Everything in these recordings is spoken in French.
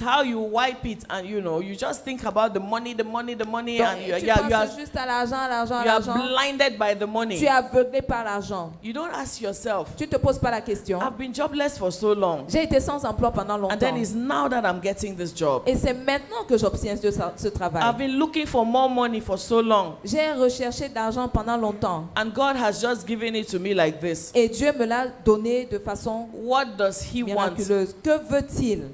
how you wipe it, and you just think about the money, Donc, and tu penses juste à l'argent, l'argent, you are l'argent. blinded by the Tu money. es aveuglé par l'argent. You don't ask yourself, Tu te poses pas la question. I've been jobless for so long, J'ai été sans emploi pendant and then longtemps. it's now that I'm getting this job. Et c'est maintenant que j'obtiens ce travail. I've been looking for more money for so long, J'ai recherché de l'argent pendant longtemps. and God has just given it to me like this. Et Dieu me l'a donné de façon What does He want? miraculeuse. Que veut-il?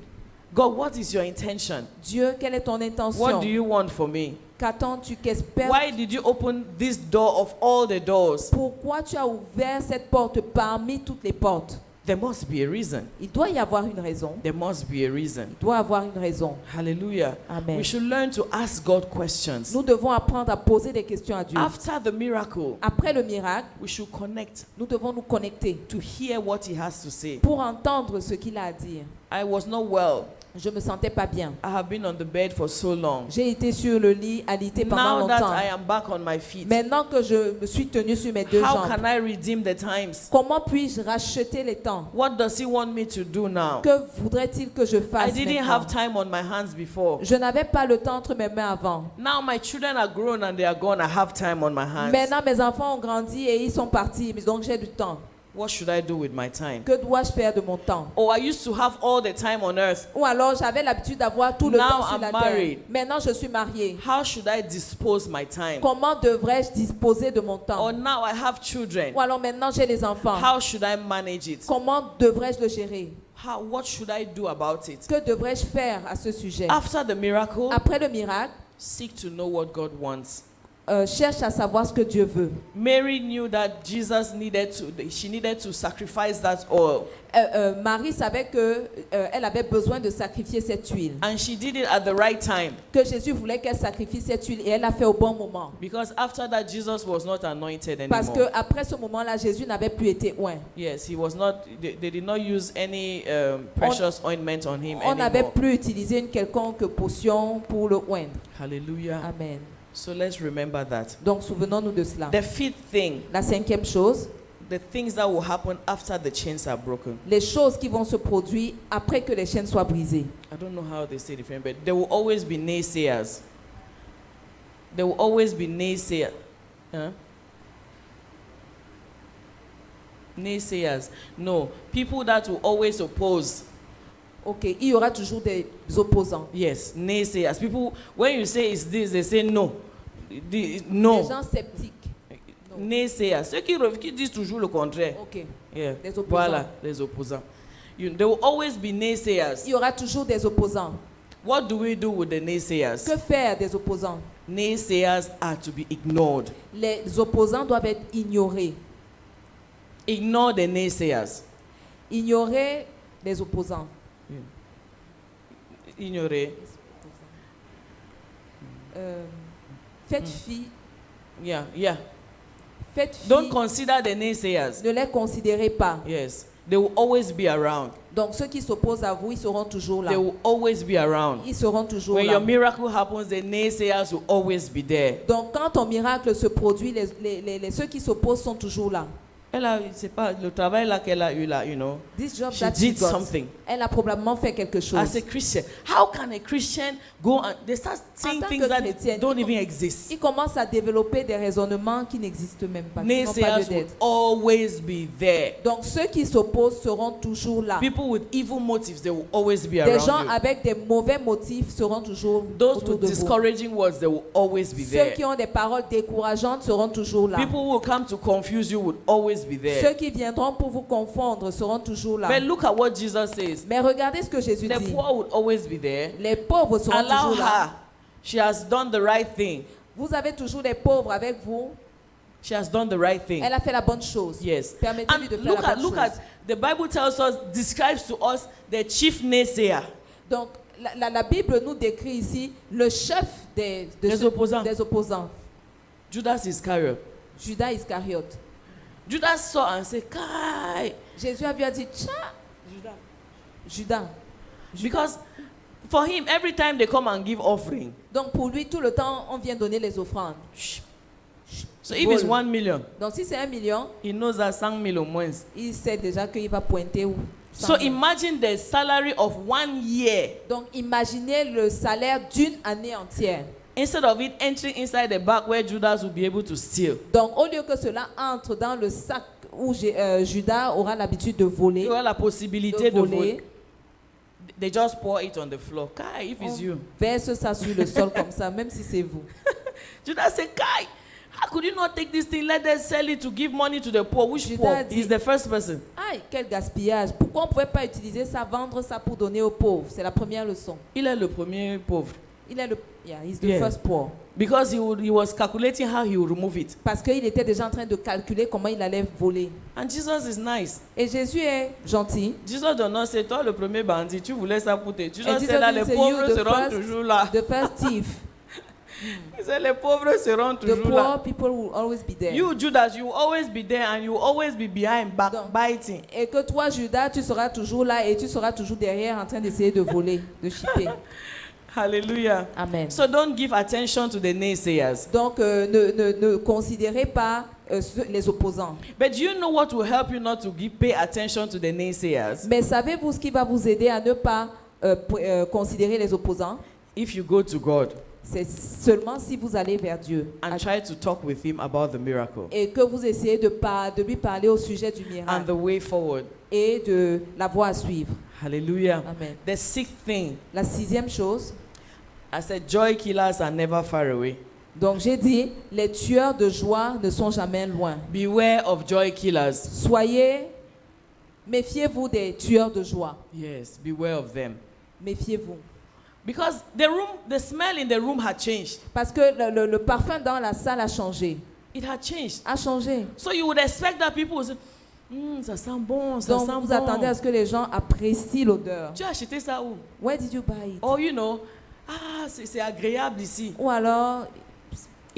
God, what is your intention? Dieu, quelle est ton What intention? do you want for me? Qu'attends-tu? Qu'espères-tu? Why did you open this door of all the doors? Pourquoi tu as ouvert cette porte parmi toutes les portes? There must be a reason. Il doit y avoir une raison. There must be a reason. Il doit y avoir une raison. Hallelujah. Amen. We should learn to ask God questions. Nous devons apprendre à poser des questions à Dieu. After the miracle, Après le miracle, we should connect nous devons nous connecter to hear what He has to say. pour entendre ce qu'il a à dire. I was not well. Je me sentais pas bien. I have been on the bed for so long. J'ai été sur le lit alité pendant Now that longtemps. I am back on my feet, Maintenant que je me suis tenue sur mes deux how jambes, can I redeem the times? comment puis-je racheter les temps? What does He want me to do now? Que voudrait-il que je I fasse didn't maintenant? have time on my hands before. Je n'avais pas le temps entre mes mains avant. Now my children are grown and they are gone. I have time on my hands. Maintenant, mes enfants ont grandi et ils sont partis, donc j'ai du temps. What should I do with my time? Que dois-je faire de mon temps? Oh, I used to have all the time on earth. Ou alors, j'avais l'habitude d'avoir tout le Now temps sur I'm la married. terre. Maintenant, je suis mariée. How should I dispose my time? Comment devrais-je disposer de mon Or temps? now I have children. Ou alors, maintenant, j'ai des enfants. How should I manage it? Comment devrais-je le gérer? What should I do about it? Que devrais-je faire à ce sujet? After the miracle, Après le miracle, seek to know what God wants. cherche à savoir ce que Dieu veut. Mary knew that she needed to sacrifice that oil. Marie savait que elle avait besoin de sacrifier cette huile. And she did it at the right time. Que Jésus voulait qu'elle sacrifie cette huile et elle l'a fait au bon moment. Because after that, Jesus was not anointed Parce anymore. que après ce moment-là, Jésus n'avait plus été oint. Yes, he was not. They did not use any precious ointment on him On n'avait anymore. plus utilisé une quelconque potion pour le oindre. Hallelujah. Amen. So let's remember that. Donc souvenons-nous de cela. The fifth thing, La cinquième chose, the things that will happen after the chains are broken. les choses qui vont se produire après que les chaînes soient brisées. I don't know how they say it different, but there will always be naysayers. There will always be naysayers. Huh? Naysayers. No, people that will always oppose. Ok, il y aura toujours des opposants. Yes, naysayers. People, when you say it's this, they say no. No. Des gens sceptiques. No. Naysayers. Ceux qui disent toujours le contraire. Ok. Yeah. Les opposants. Voilà, les opposants. There will always be naysayers. Il y aura toujours des opposants. What do we do with the naysayers? Que faire des opposants? Naysayers are to be ignored. Les opposants doivent être ignorés. Ignore the naysayers. Ignorer les opposants. Ignorer. Faites fi. Yeah. Faites fi. Don't consider the naysayers. Ne les considérez pas. Yes. They will always be around. Donc ceux qui s'opposent à vous, ils seront toujours là. They will always be around. Ils seront toujours When là. your miracle happens, the naysayers will always be there. Donc quand ton miracle se produit, ceux qui s'opposent sont toujours là. C'est pas le travail là qu'elle a eu là, you know. This job She that she did got, something. elle a probablement fait quelque chose. As a Christian, how can a Christian go and they start saying tant things que that chrétienne, don't even exist? Ils commencent à développer des raisonnements qui n'existent même pas. Qui n'ont pas Naysayers lieu will d'être. always be there. Donc ceux qui s'opposent seront toujours là. People with evil motives, they will always be Des around gens you. avec des mauvais motifs seront toujours Those autour with de vous. discouraging words, they will always be Ceux there. qui ont des paroles décourageantes seront toujours là. People who will come to confuse you will always be Ceux there. qui viendront pour vous confondre seront toujours là. But look at what Jesus says. Mais regardez ce que Jésus The dit. poor would always be there. Les pauvres seront Allow toujours là. her. She has done the right thing. Vous avez toujours des pauvres avec vous. She has done the right thing. Elle a fait la bonne chose. Yes. Permettez-lui And de faire la bonne look chose. at the Bible tells us, describes to us the chief naysayer. Donc, la Bible nous décrit ici le chef des opposants. Judas Iscariot. Judas Iscariote. Judas saw and said, Kai. Jésus a dit, tcha, Judas. Because for him, every time they come and give offering, Donc pour lui, tout le temps, on vient donner les offrandes. so if it's 1 million, Donc si c'est 1 million, he knows that 5 million moins. il sait déjà qu'il va pointer So imagine the salary of 1 year. Donc imaginez le salaire d'une année entière. Instead of it entering inside the bag where Judas will be able to steal. Donc au lieu que cela entre dans le sac où Judas aura l'habitude de voler, Il aura la possibilité de voler. voler. They just pour it on the floor. Kai, if it's you. Verse ça sur le sol comme ça, même si c'est vous. Judas said, Kai, how could you not take this thing? Let them sell it to give money to the poor. Which Judas poor? dit, He's the first person. Aïe, quel gaspillage. Pourquoi on ne pouvait pas utiliser ça, vendre ça pour donner aux pauvres? C'est la première leçon. Il est le premier pauvre. Il est he's the Yeah. first poor. Because he was calculating how he would remove it. Parce qu'il était déjà en train de calculer comment il allait voler. And Jesus is nice. Et Jésus est gentil. Jesus does not say, toi le premier bandit, tu voulais ça pour te. Jesus Jesus said là, les didn't say, pauvres you the seront first- toujours là. The first thief. He said, les pauvres seront The toujours poor là. people will always be there. You, Judas, you will always be there and you will always be behind, backbiting. Et que toi, Judas, tu seras toujours là et tu seras toujours derrière en train d'essayer de voler, de chipper. Hallelujah. Amen. So don't give attention to the naysayers. Donc, ne considérez pas les opposants. But do you know what will help you not to pay attention to the naysayers? Mais savez-vous ce qui va vous aider à ne pas considérer les opposants? If you go to God C'est seulement si vous allez vers Dieu and try to talk with Him about the miracle et que vous essayez de lui parler au sujet du and miracle the way forward. et de la voie à suivre. Hallelujah. Amen. The sixth thing, La sixième chose, I said, joy killers are never far away. donc j'ai dit, les tueurs de joie ne sont jamais loin. Beware of joy killers. Méfiez-vous des tueurs de joie. Yes, beware of them. Méfiez-vous. Because the smell in the room had changed. Parce que le parfum dans la salle a changé. It had changed. A changé. So you would expect that people would say, ça sent bon, ça Donc sent vous bon. attendez à ce que les gens apprécient l'odeur. Tu as acheté ça où? Where did you buy it? Oh, you know, c'est agréable ici. Ou alors,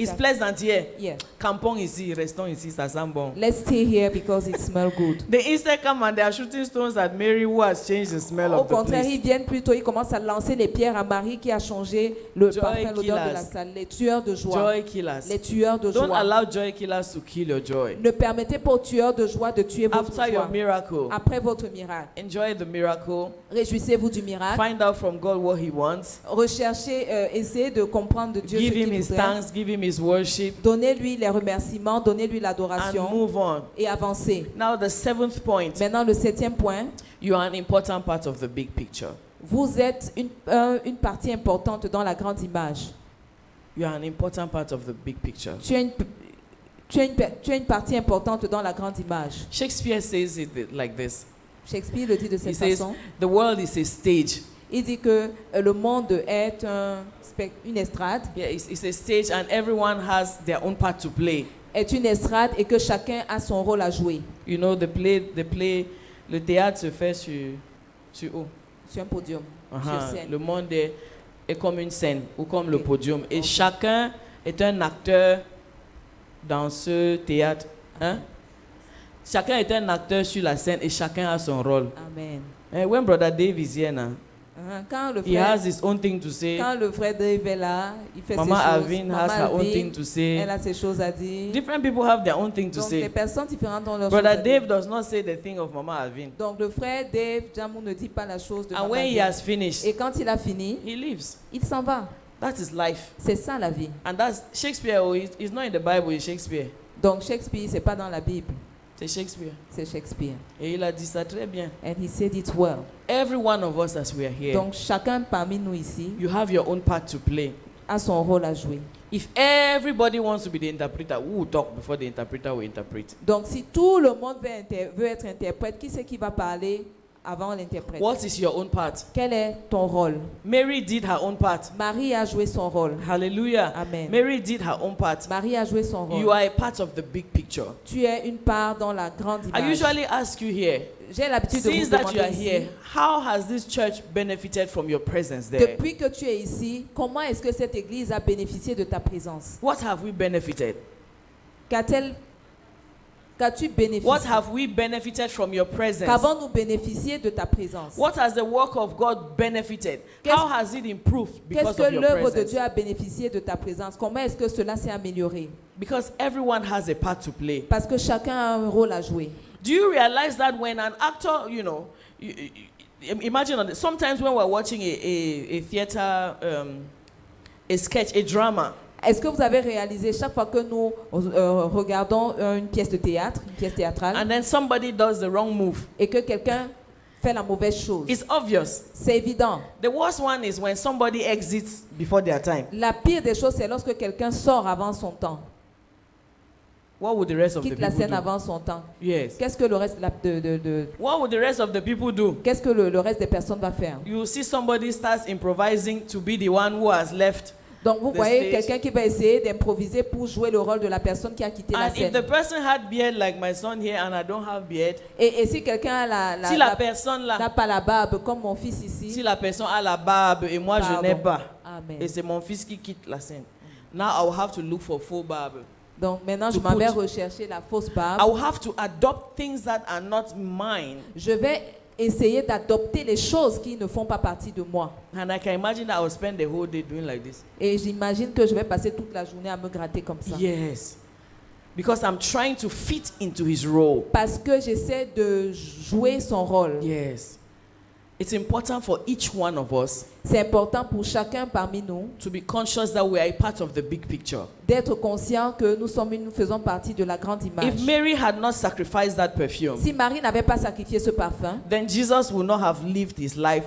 It's pleasant here. yeah, Campons ici, restons ici, ça sent bon. let's stay here because it smells good. The insect come and they are shooting stones at Mary who has changed the smell Au of the contraire, place. ils viennent plutôt, ils commencent à lancer les pierres à Marie qui a changé le Joy parfum, l'odeur de killers. la salle. Les tueurs de joie. Joy killers. Les tueurs de Don't joie. allow joy killers to kill your joy. Ne permettez pas aux tueurs de joie de tuer votre After your joie. miracle, Après votre miracle. enjoy the miracle. Réjouissez-vous du miracle. Find out from God what He wants. Recherchez, essayez de comprendre de Dieu Give ce Him qu'il His voudrait. thanks, give Him His worship, Donnez-lui les remerciements, donnez-lui and l'adoration move on. et avancez. Now, the seventh point, Maintenant, le septième point, you are an important part of the big picture. vous êtes une partie importante dans la grande image. You are an important part of the big picture. Tu es une partie importante dans la grande image. Shakespeare says it like this. Shakespeare le dit de He cette says, façon. the world is a stage. Il dit que le monde est une estrade, Yeah, it's a stage and everyone has their own part to play. est une estrade et que chacun a son rôle à jouer You know, le théâtre se fait sur où? sur un podium, sur scène. Le monde est comme une scène ou comme le Ok. podium. Et Ok. chacun est un acteur dans ce théâtre. Hein? Chacun est un acteur sur la scène et chacun a son rôle. Amen. And when Brother Dave is here now, Quand le he frère, has his own thing to say. quand le frère Dave est là, il fait Mama ses choses. Avin has her own thing to say. Elle a ses choses à dire. Different people have their own thing to Donc les say. personnes différentes ont leurs choses Brother à dire. Dave does not say the thing of Mama Avin. Donc le frère Dave Jamou ne dit pas la chose de And Maman when he Avin. has finished, Et quand il a fini, he leaves. il s'en va. That is life. C'est ça la vie. And that's Shakespeare. Oh, it's not in the Bible, it's Shakespeare. Donc Shakespeare, c'est pas dans la Bible, C'est Shakespeare. c'est Shakespeare. Et il a dit ça très bien. And he said it well. Every one of us as we are here, Donc chacun parmi nous ici you have your own part to play. a son rôle à jouer. If everybody wants to be the interpreter, who will talk before the interpreter will interpret? Donc si tout le monde veut être interprète, qui c'est qui va parler avant l'interprète? What is your own part? Quel est ton rôle? Mary did her own part. Marie a joué son rôle. Hallelujah. Amen. Mary did her own part. Marie a joué son rôle. You are a part of the big picture. Tu es une part dans la grande I image. usually ask you here, J'ai l'habitude de vous since that you demander are here, ici, how has this church benefited from your presence there? depuis que tu es ici, comment est-ce que cette église a bénéficié de ta présence? What have we benefited? Qu'as-tu bénéficié? What have we benefited from your presence? Qu'avons-nous bénéficié de ta présence? What has the work of God benefited? How has it improved Qu'est-ce because que of your l'œuvre de presence? Dieu a bénéficié de ta présence? Comment est-ce que cela s'est amélioré? Because everyone has a part to play. Parce que chacun a un rôle à jouer. Do you realize that when an actor, Imagine, sometimes when we're watching a theater, a sketch, a drama. Est-ce que vous avez réalisé chaque fois que nous regardons une pièce de théâtre, une pièce théâtrale, and then somebody does the wrong move, et que quelqu'un fait la mauvaise chose? It's obvious. C'est évident. The worst one is when somebody exits before their time. La pire des choses, c'est lorsque quelqu'un sort avant son temps. What would the rest of the Quitte la people scène do? avant son temps. Yes. Qu'est-ce que le reste What would the rest of the people do? qu'est-ce que le reste des personnes va faire? You see somebody starts improvising to be the one who has left. Donc vous The voyez stage. quelqu'un qui va essayer d'improviser pour jouer le rôle de la personne qui a quitté la And if scène. the person had beard like my son here and I don't have beard, Et si quelqu'un a si la personne n'a là, pas la barbe comme mon fils ici. si la personne a la barbe et moi je Pardon. n'ai pas, Amen. et c'est mon fils qui quitte la scène, now I will have to look for full barbe. Donc maintenant, je To m'en vais put- rechercher la fausse I barbe. will have to adopt things that are not mine. Je vais essayer d'adopter les choses qui ne font pas partie de moi. And I can imagine that I will spend the whole day doing like this. Et j'imagine que je vais passer toute la journée à me gratter comme ça. Yes. Because I'm trying to fit into his role. Parce que j'essaie de jouer son rôle. Yes. It's important for each one of us C'est important pour chacun parmi nous to be conscious that we are a part of the big picture. d'être conscient que nous faisons partie de la grande image. If Mary had not sacrificed that perfume, Si Marie n'avait pas sacrifié ce parfum, then Jesus would not have lived his life,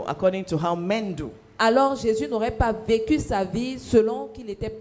according to how men do. alors Jésus n'aurait pas vécu sa vie selon qu'il était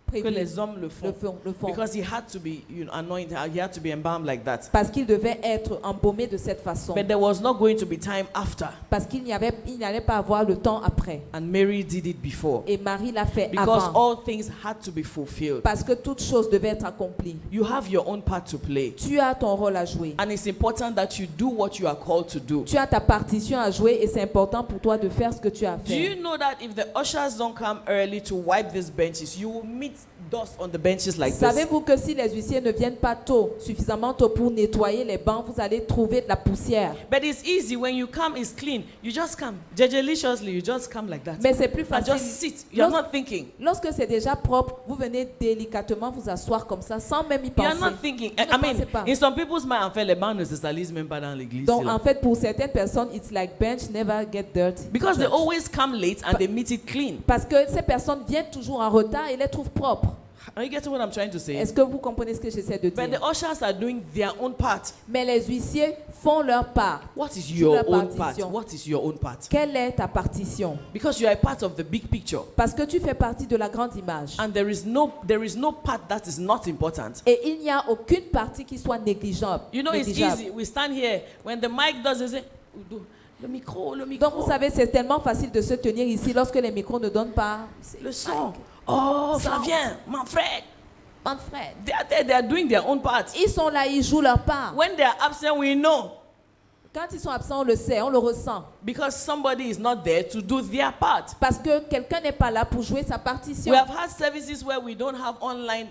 Que prévu. les hommes le font. Le font. Because he had to be anointed, he had to be embalmed like that. Parce qu'il devait être embaumé de cette façon. But there was not going to be time after. Parce qu'il n'allait pas avoir le temps après. And Mary did it before. Et Marie l'a fait Because avant. all things had to be fulfilled. Parce que toute chose devait être accomplie. You have your own part to play. Tu as ton rôle à jouer. And it's important that you do what you are called to do. Tu as ta partition à jouer et c'est important pour toi de faire ce que tu as à Do faire. you know that if the ushers don't come early to wipe these benches, you will meet dust on the benches like this? Savez-vous que si les huissiers ne viennent pas suffisamment tôt pour nettoyer les bancs, vous allez trouver de la poussière. But it's easy when you come, it's clean. You just come, deliciously, you just come like that. Mais c'est plus And facile. just sit. You're not thinking. Lorsque c'est déjà propre, vous venez délicatement vous asseoir comme ça, sans même y penser. You're not thinking. Vous ne I mean, pensez pas. in some people's mind, en fait, les bancs ne se salissent même pas dans l'église. Donc c'est là. en fait, pour certaines personnes, it's like bench never get dirty. Because they Church. always come late and they meet it clean. Parce que ces personnes viennent toujours en retard et les trouvent propres. Are you getting what I'm trying to say? Est-ce que vous comprenez ce que j'essaie de But dire? the ushers are doing their own part. Mais les huissiers font leur part. What is Sur your la own part? partition. What is your own part? Quelle est ta partition? Because you are a part of the big picture. Parce que tu fais partie de la grande image. And there is no part that is not important. Et il n'y a aucune partie qui soit négligeable. You know, it's négligeable. easy. We stand here. When the mic does, they say, le micro, le micro. Donc vous savez, c'est tellement facile de se tenir ici lorsque les micros ne donnent pas Le son. Oh, Son. Flavien, Manfred. Manfred. They are there, they are doing their own part. Ils sont là, ils jouent leur part. When they are absent, we know. Quand ils sont absents, on le sait, on le ressent. Because somebody is not there to do their part. Parce que quelqu'un n'est pas là pour jouer sa partition. We have had services where we don't have online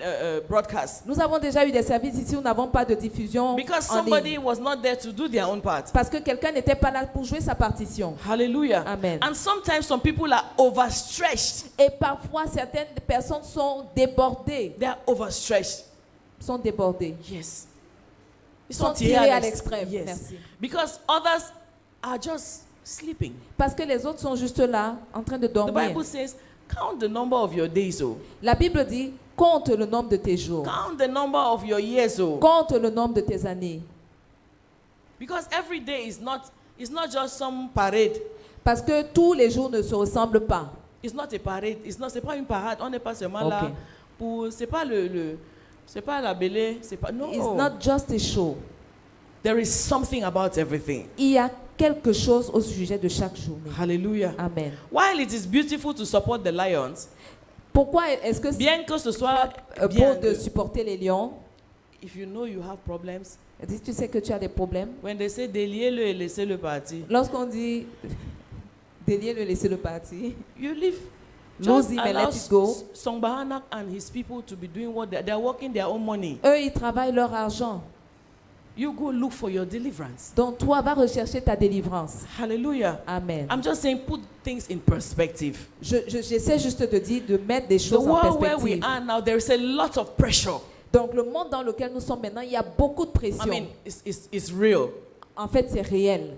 broadcasts. Nous avons déjà eu des services ici où nous n'avons pas de diffusion Because en somebody ligne. was not there to do their own part. Parce que quelqu'un n'était pas là pour jouer sa partition. Hallelujah. Amen. And sometimes some people are overstretched. Et parfois, certaines personnes sont débordées. They are overstretched. Sont débordées. Yes. Ils Sont tirées à l'extrême. Yes. Merci. Because others are just sleeping. Parce que les autres sont juste là, en train de The dormir. Bible says, count the number of your days, oh. La Bible dit, compte le nombre de tes jours. Count the number of your years, oh. Compte le nombre de tes années. Because every day is not just some parade. Parce que tous les jours ne se ressemblent pas. It's not a parade. C'est pas une parade. On n'est pas seulement là Okay. pour. C'est pas c'est pas la bélé. C'est pas. No. It's not just a show. There is something about everything. Il y a quelque chose au sujet de chaque journée. Hallelujah. Amen. While it is beautiful to support the lions, Pourquoi est-ce que c'est bien que ce soit beau bien, de supporter les lions? if you know you have problems, Si tu sais que tu as des problèmes. when they say déliez-le et laissez-le partir, Lorsqu'on dit délier-le, laisser-le partir, you leave. lose Just him and allow let it go. Songbahanak and his people to be doing what they are working their own money. Eux, ils travaillent leur argent. You go look for your deliverance. Donc toi, va rechercher ta délivrance. Hallelujah. Amen. I'm just saying, put things in perspective. J'essaie juste de dire, de mettre des The choses en world where we perspective. are now, there is a lot of pressure. Donc le monde dans lequel nous sommes maintenant, il y a beaucoup de I pression. mean, it's real. En fait, c'est réel.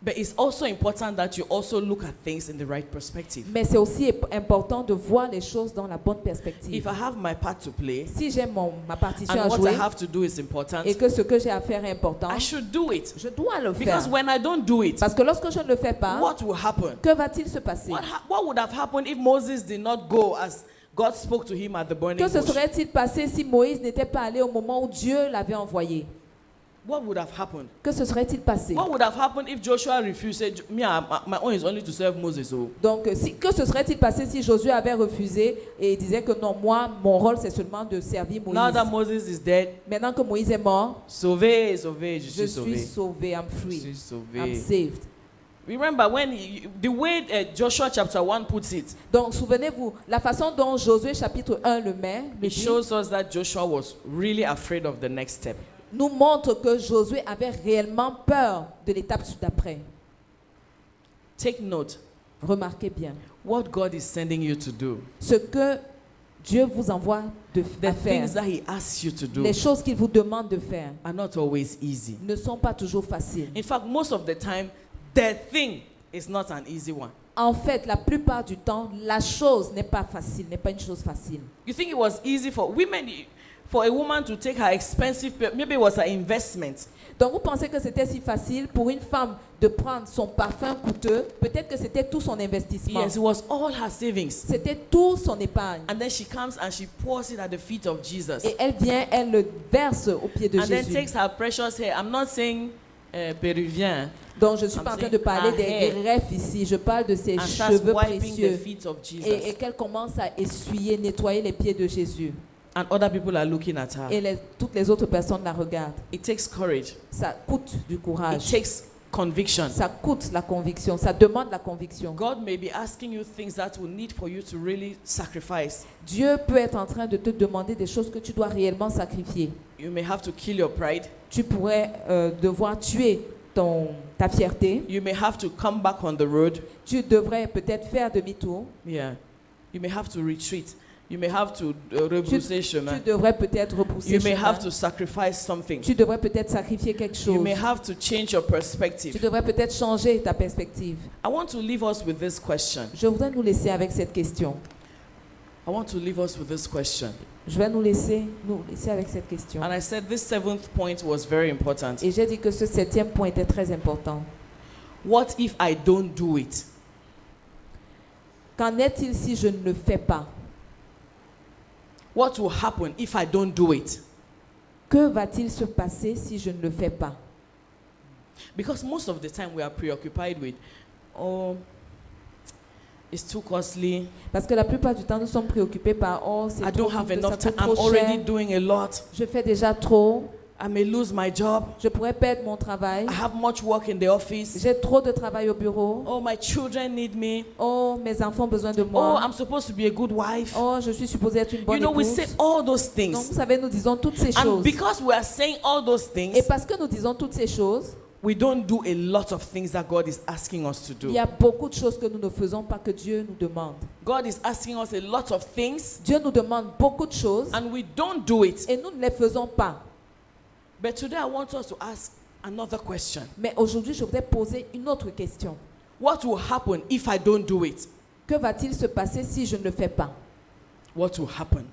But it's also important that you also look at things in the right perspective. Mais c'est aussi important de voir les choses dans la bonne perspective. If I have my part to play, si j'ai ma partition and à what jouer, I have to do is important, et que ce que j'ai à faire est important, I should do it. je dois le Because faire. when I don't do it, Parce que lorsque je ne le fais pas, what will happen? que va-t-il se passer? What would have happened if Moses did not go as God spoke to him at the burning Que se bush? serait-il passé si Moïse n'était pas allé au moment où Dieu l'avait envoyé? What would have happened? Que se serait-il passé? What would have happened if Joshua refused? Said, "Me, my own is only to serve Moses." Oh. Donc, que se serait-il passé si Josué avait refusé et disait que non, moi, mon rôle, c'est seulement de servir Moïse. Now that Moses is dead, Maintenant que Moïse est mort, sauvé, je suis sauvé, I'm Je free, suis sauvé. I'm saved. Remember when the way Joshua chapter 1 puts it, Donc, souvenez-vous, la façon dont Josué chapitre 1 le met, it shows us that Joshua was really afraid of the next step. nous montre que Josué avait réellement peur de l'étape d'après. Take note. Remarquez bien. What God is sending you to do. Ce que Dieu vous envoie de faire. Things that He asks you to do. Les choses qu'il vous demande de faire. Are not always easy. Ne sont pas toujours faciles. In fact, most of the time, the thing is not an easy one. En fait, la plupart du temps, la chose n'est pas facile, n'est pas une chose facile. You think it was easy for women, for a woman to take her expensive, maybe it was her investment. Donc vous pensez que c'était si facile pour une femme de prendre son parfum coûteux? Peut-être que c'était tout son investissement. Yes, it was all her savings. C'était tout son épargne. And then she comes and she pours it at the feet of Jesus. Et elle vient, elle le verse aux pieds de And then Jésus. takes her precious hair. I'm not saying péruvien. Donc je suis pas en train de parler des greffes ici. Je parle de ses cheveux précieux. Et qu'elle commence à essuyer, nettoyer les pieds de Jésus. And other people are looking at her. Et toutes les autres personnes la regardent. It takes courage. Ça coûte du courage. It takes conviction. Ça coûte la conviction. Ça demande la conviction. God may be asking you things that will need for you to really sacrifice. Dieu peut être en train de te demander des choses que tu dois réellement sacrifier. You may have to kill your pride. Tu pourrais devoir tuer ta fierté. You may have to come back on the road. Tu devrais peut-être faire demi-tour. Yeah. You may have to retreat. You may have to rebrousser chemin. Tu devrais peut-être repousser You may chemin. have to sacrifice something. Tu devrais peut-être sacrifier quelque chose. You may have to change your perspective. Tu devrais peut-être changer ta perspective. I want to leave us with this question. Je voudrais nous laisser avec cette question. I want to leave us with this question. Je vais nous laisser avec cette question. And I said this seventh point was very important. Et j'ai dit que ce 7e point était très important. What if I don't do it? Qu'en est-il si je ne le fais pas? What will happen if I don't do it? Que va-t-il se passer si je ne le fais pas? Because most of the time we are preoccupied with, oh, it's too costly. Parce que la plupart du temps nous sommes préoccupés par c'est I trop don't have coûteux, enough ça time. coûte I'm trop already cher. doing a lot. Je fais déjà trop. I may lose my job. Je pourrais perdre mon travail. I have much work in the office. J'ai trop de travail au bureau. Oh, my children need me. Oh, mes enfants ont besoin de Oh, moi. I'm supposed to be a good wife. Oh, je suis supposée être une bonne You know, we épouse. say all those Donc, things. vous savez, nous disons toutes ces And choses. because we are saying all those Et things, parce que nous disons toutes ces choses, we don't do a lot of things that God is asking us to il do. y a beaucoup de choses que nous ne faisons pas que Dieu nous demande. God is asking us a lot of things, Dieu nous demande beaucoup de choses and we don't do it. et nous ne les faisons pas. But today I want us to ask another question. Mais aujourd'hui, je voudrais poser une autre question. What will happen if I don't do it? Que va-t-il se passer si je ne le fais pas? What will happen?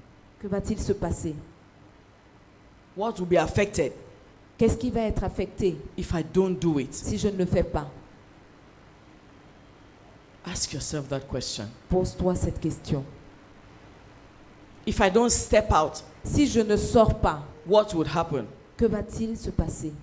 Que va-t-il se passer? What will be affected Qu'est-ce qui va être affecté if I don't do it? si je ne le fais pas? Ask yourself that question. Pose-toi cette question. If I don't step out, Si je ne sors pas, what would happen? que va-t-il se passer?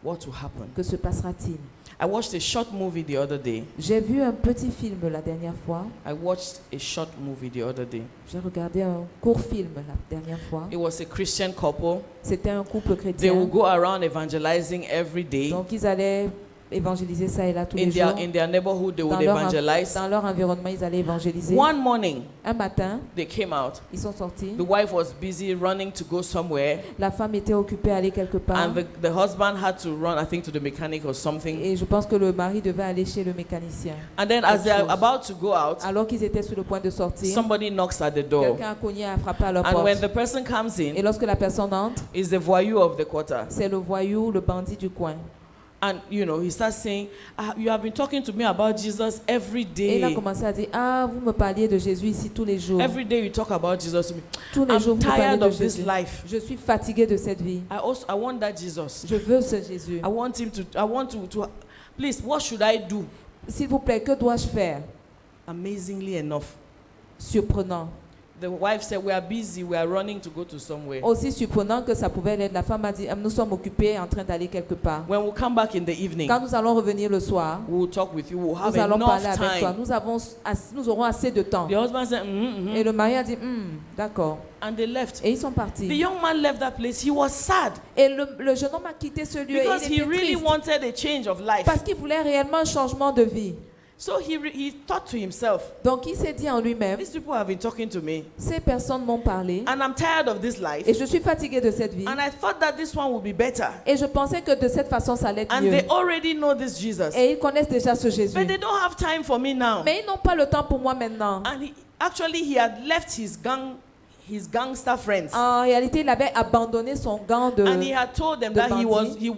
What will happen? Que se passera-t-il? I watched a short movie the other day. J'ai vu un petit film la dernière fois. I watched a short movie the other day. J'ai regardé un court film la dernière fois. It was a Christian couple. C'était un couple They chrétien. will go around evangelizing every day. Donc ils allaient évangéliser ça et là tous les jours. In their neighborhood, they would Dans leur, evangelize. dans leur environnement, ils allaient évangéliser. One morning, Un matin, they came out. ils sont sortis. The wife was busy running to go somewhere, La femme était occupée à aller quelque part. and the husband had to run, I think, to the mechanic or something. Et je pense que le mari devait aller chez le mécanicien. And then, as they are about to go out, Alors qu'ils étaient sur le point de sortir, somebody knocks at the door. quelqu'un a cogné, a frappé à leur And when porte. the person comes Et in, lorsque la personne entre, is the voyou of the quarter. c'est le voyou, le bandit du coin. And he starts saying, you have been talking to me about Jesus every day. Et il a commencé à dire, vous me parliez de Jésus ici tous les jours. Every day you talk about Jesus to me. Tous les jours vous me parlez de Jésus. Je suis fatigué de cette vie. I want that Jesus. Je veux ce Jésus. I want to please, what should I do? S'il vous plaît, que dois-je faire? Amazingly enough. Surprenant. The wife said, we are busy, we are running to go to somewhere. Aussi surprenant que ça pouvait l'être, la femme a dit, nous sommes occupés en train d'aller quelque part. When we come back in the evening, quand nous allons revenir le soir, we will talk with you. We'll have nous allons enough parler avec time. toi. Nous aurons assez de temps. The husband said, Et le mari a dit, d'accord. And they left. Et ils sont partis. The young man left that place. He was sad. Et le jeune homme a quitté ce lieu. Because et il était he really triste. wanted a change of life. Parce qu'il voulait réellement un changement de vie. So he thought to himself, donc il s'est dit en lui-même, these people have been talking to me. Ces personnes m'ont parlé. And I'm tired of this life. Et je suis fatigué de cette vie. And I thought that this one would be better. Et je pensais que de cette façon ça allait être mieux. And they already know this Jesus. Et ils connaissent déjà ce Jésus. But they don't have time for me now. Mais ils n'ont pas le temps pour moi maintenant. And he had left his gangster friends. En réalité, il avait abandonné son gang de And he had told them that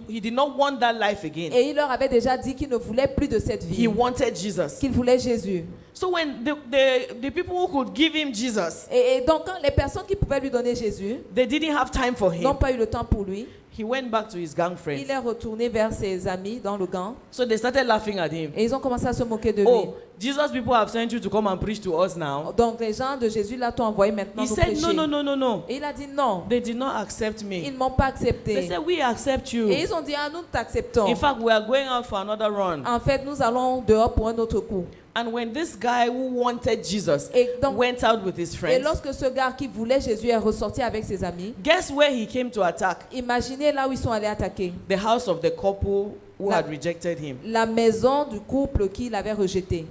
he did not want that life again. Et il leur avait déjà dit qu'il ne voulait plus de cette vie. He wanted Jesus. Qu'il voulait Jésus. So when the people who could give him Jesus, et donc quand les personnes qui pouvaient lui donner Jésus, they didn't have time for him. N'ont pas eu le temps pour lui. He went back to his gang friends. Il est retourné vers ses amis dans le gang. So they started laughing at him. Et ils ont commencé à se moquer de lui. Oh, Jesus people have sent you to come and preach to us now. Donc les gens de Jésus là t'ont envoyé maintenant nous prêcher. He said no. Et il a dit non. They did not accept me. Ils ne m'ont pas accepté. They said we accept you. Et ils ont dit nous t'acceptons. In fact, we are going out for another run. En fait, nous allons dehors pour un autre coup. And when this guy who wanted Jesus went out with his friends, et lorsque ce gars qui voulait Jésus est ressorti avec ses amis, guess where he came to attack? Imaginez là où ils sont allés attaquer. The house of the couple who had rejected him. La maison du couple qui l'avait rejeté.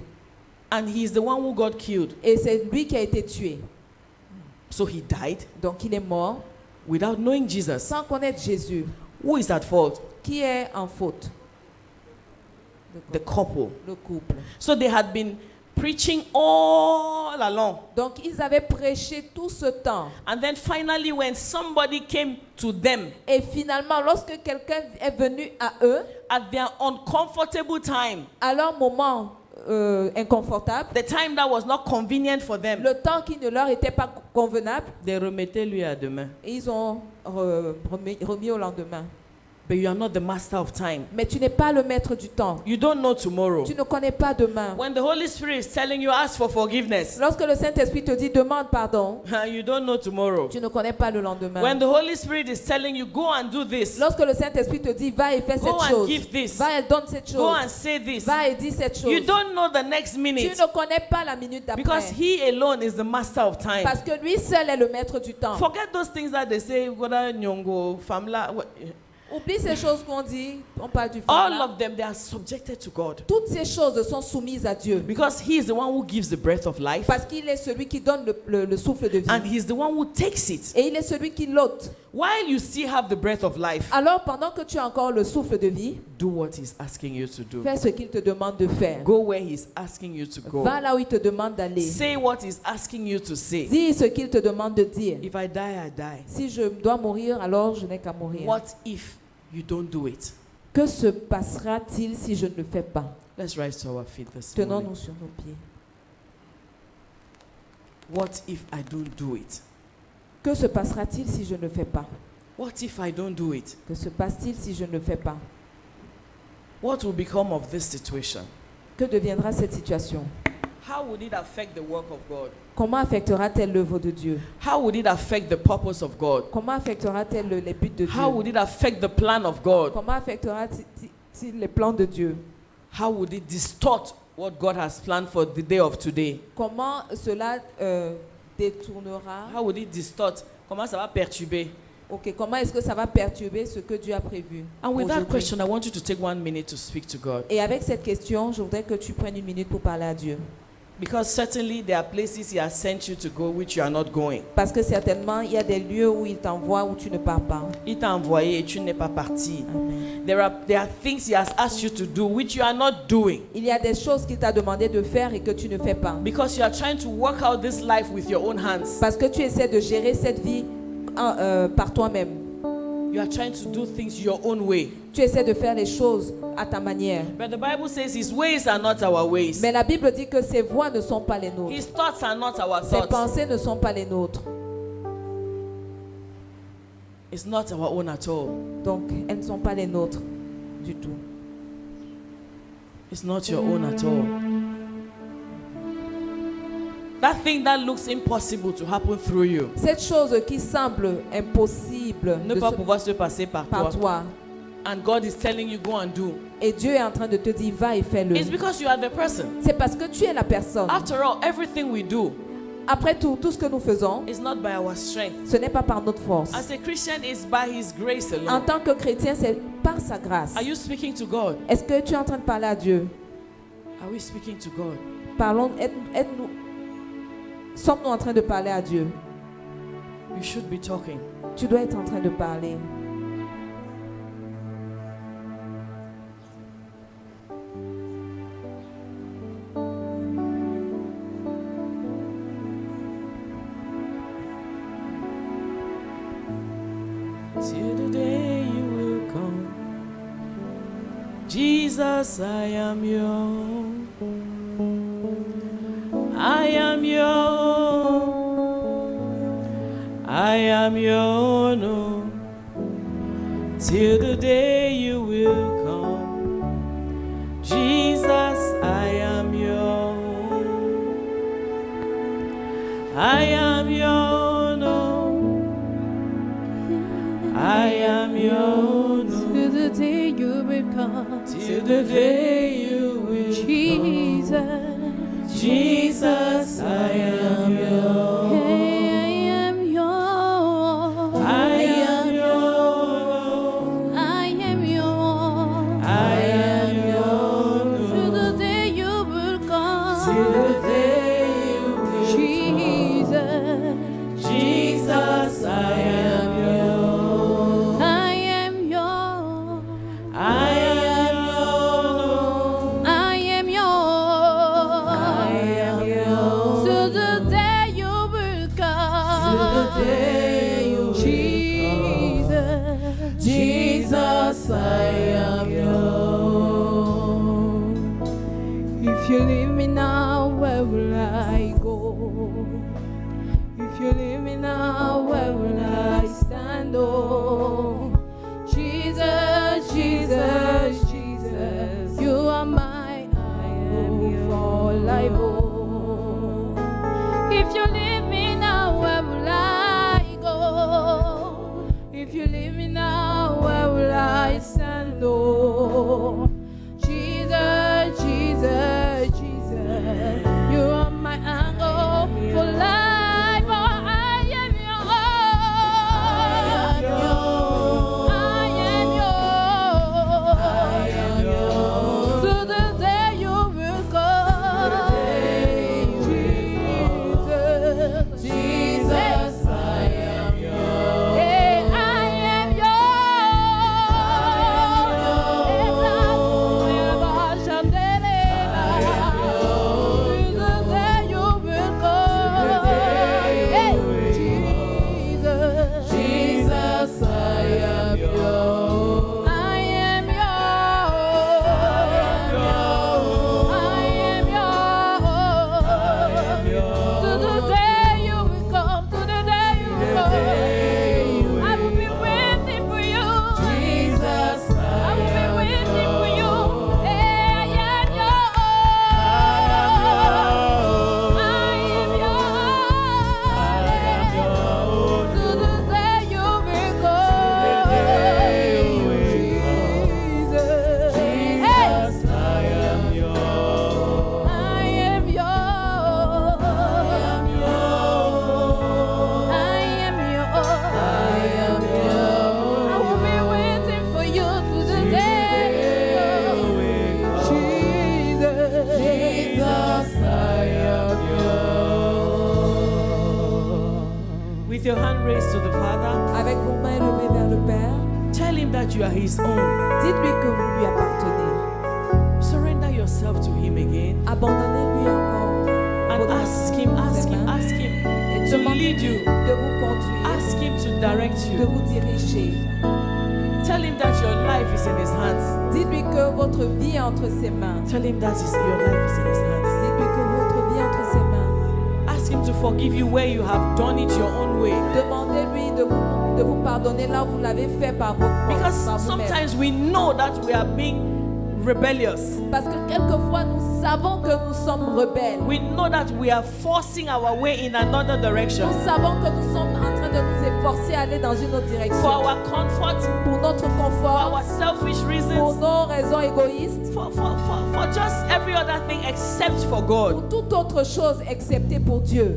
And he's the one who got killed. Et c'est lui qui a été tué. So he died. Donc il est mort. Without knowing Jesus. Sans connaître Jésus. Who is at fault? Qui est en faute? The couple. Le couple. So they had been preaching all along. Donc ils avaient prêché tout ce temps. And then finally when somebody came to them. Et finalement lorsque quelqu'un est venu à eux. At their uncomfortable time. À leur moment inconfortable. The time that was not convenient for them. Le temps qui ne leur était pas convenable. They remettaient lui à demain. Et ils ont remis au lendemain. But you are not the master of time. Mais tu n'es pas le maître du temps. You don't know tomorrow. Tu ne connais pas demain. When the Holy Spirit is telling you ask for forgiveness. Lorsque le Saint-Esprit te dit demande pardon. You don't know tomorrow. Tu ne connais pas le lendemain. When the Holy Spirit is telling you go and do this. Lorsque le Saint-Esprit te dit va et fais cette chose. Go and give this. Va et donne cette chose. Go and say this. Va et dis cette chose. You don't know the next minute. Tu ne connais pas la minute d'après. Because he alone is the master of time. Parce que lui seul est le maître du temps. Forget those things that they say whether nyongo famla. Oublie ces choses qu'on dit, on parle du All of them, they are subjected to God. Toutes ces choses sont soumises à Dieu. Because he is the one who gives the breath of life. Parce qu'il est celui qui donne le souffle de vie. And he is the one who takes it. Et il est celui qui l'ôte. While you still have the breath of life, alors pendant que tu as encore le souffle de vie, do what he's asking you to do. Fais ce qu'il te demande de faire. Go where he's asking you to go. Va là où il te demande d'aller. Say what he's asking you to say. Dis ce qu'il te demande de dire. If I die, I die. Si je dois mourir, alors je n'ai qu'à mourir. What if you don't do it? Que se passera-t-il si je ne le fais pas? Let's rise to our feet this morning. Tenons-nous sur nos pieds. What if I don't do it? Que se passera-t-il si je ne le fais pas? What if I don't do it? Que se passe-t-il si je ne le fais pas? What will become of this situation? Que deviendra cette situation? How would it affect the work of God? Comment affectera-t-elle l'œuvre de Dieu? How would it affect the purpose of God? Comment affectera-t-elle les buts de Dieu? How would it affect the plan of God? Comment affectera-t-il les plans de Dieu? How would it distort what God has planned for the day of today? Comment cela détournera? How would it distort? Comment ça va perturber? Okay, comment est-ce que ça va perturber ce que Dieu a prévu? And with that question, I want you to take 1 minute to speak to God. Et avec cette question, je voudrais que tu prennes 1 minute pour parler à Dieu. Because certainly there are places He has sent you to go which you are not going. Parce que certainement il y a des lieux où il t'envoie où tu ne pars pas. Il t'a envoyé et tu n'es pas parti. Amen. There are things He has asked you to do which you are not doing. Il y a des choses qu'il t'a demandé de faire et que tu ne fais pas. Because you are trying to work out this life with your own hands. Parce que tu essaies de gérer cette vie par toi-même. You are trying to do things your own way. Tu essaies de faire les choses à ta manière. But the Bible says his ways are not our ways. Mais la Bible dit que ses voies ne sont pas les nôtres. His thoughts are not our Ses thoughts. pensées ne sont pas les nôtres. It's not our own at all. Donc, elles ne sont pas les nôtres du tout. It's not your own at all. That thing that looks impossible to happen through you. Cette chose qui semble impossible Ne pas pouvoir se passer par toi. And God is telling you go and do. Et Dieu est en train de te dire va et fais-le. It's because you are the person. C'est parce que tu es la personne. After all, everything we do. Après tout ce que nous faisons, it's not by our strength. Ce n'est pas par notre force. As a Christian, it's by His grace alone. En tant que chrétien, c'est par sa grâce. Are you speaking to God? Est-ce que tu es en train de parler à Dieu? Are we speaking to God? Parlons, aide-nous. Sommes-nous en train de parler à Dieu? You should be talking. Tu dois être en train de parler. Till the day you will come, Jesus, I am yours. I am yours. I am yours. No. Till the day you will come, Jesus, I am yours. I am yours. No. I am yours. Till the day you will come. Till the day you will Jesus. come. Jesus, I am yours. Hey, I am yours. I am yours. I am yours. I am yours. Till the day you will come. Till the day you will Jesus. come. Jesus, I am yours. I am yours. I am yours. I am yours. I am yours. Till the day you will come. Till the day you will Jesus. Jesus, I am yours. If you leave me now, where will I go? If you leave me now, where will I stand? Oh, Jesus, Jesus, Jesus, you are my all I owe. If you leave me now, where will I go? If you leave me now, where will I stand? Oh, Jesus, Jesus, Jesus, you are my angle for life. Oh, I am yours. I am yours. To the day you will come. Jesus, Jesus, I am yours. Hey, I am With your hand raised to the Father, Avec vos mains levées vers le Père, tell him that you are his own. dites-lui que vous lui appartenez. Surrender yourself to him again Abandonnez-lui encore. and ask him Et to demandez lead you. de vous conduire. Ask him to direct de you. vous diriger. Tell him that your life is in his hands. Dites-lui que votre vie est entre ses mains. Tell him that your life is in his hands. Dites-lui que votre vie est entre ses mains. Ask him to forgive you where you have done it your own way. Demandez-lui de vous pardonner là où vous l'avez fait par votre force, Because par vous-même. sometimes we know that we are being rebellious. Parce que quelquefois nous savons que nous sommes rebelles. We know that we are forcing our way in another direction. Nous savons que nous sommes en train de nous efforcer à aller dans une autre direction. For our comfort, Pour notre for confort, our selfish pour reasons, nos raisons égoïstes, for just every other thing except for pour God. toute autre chose excepté pour Dieu.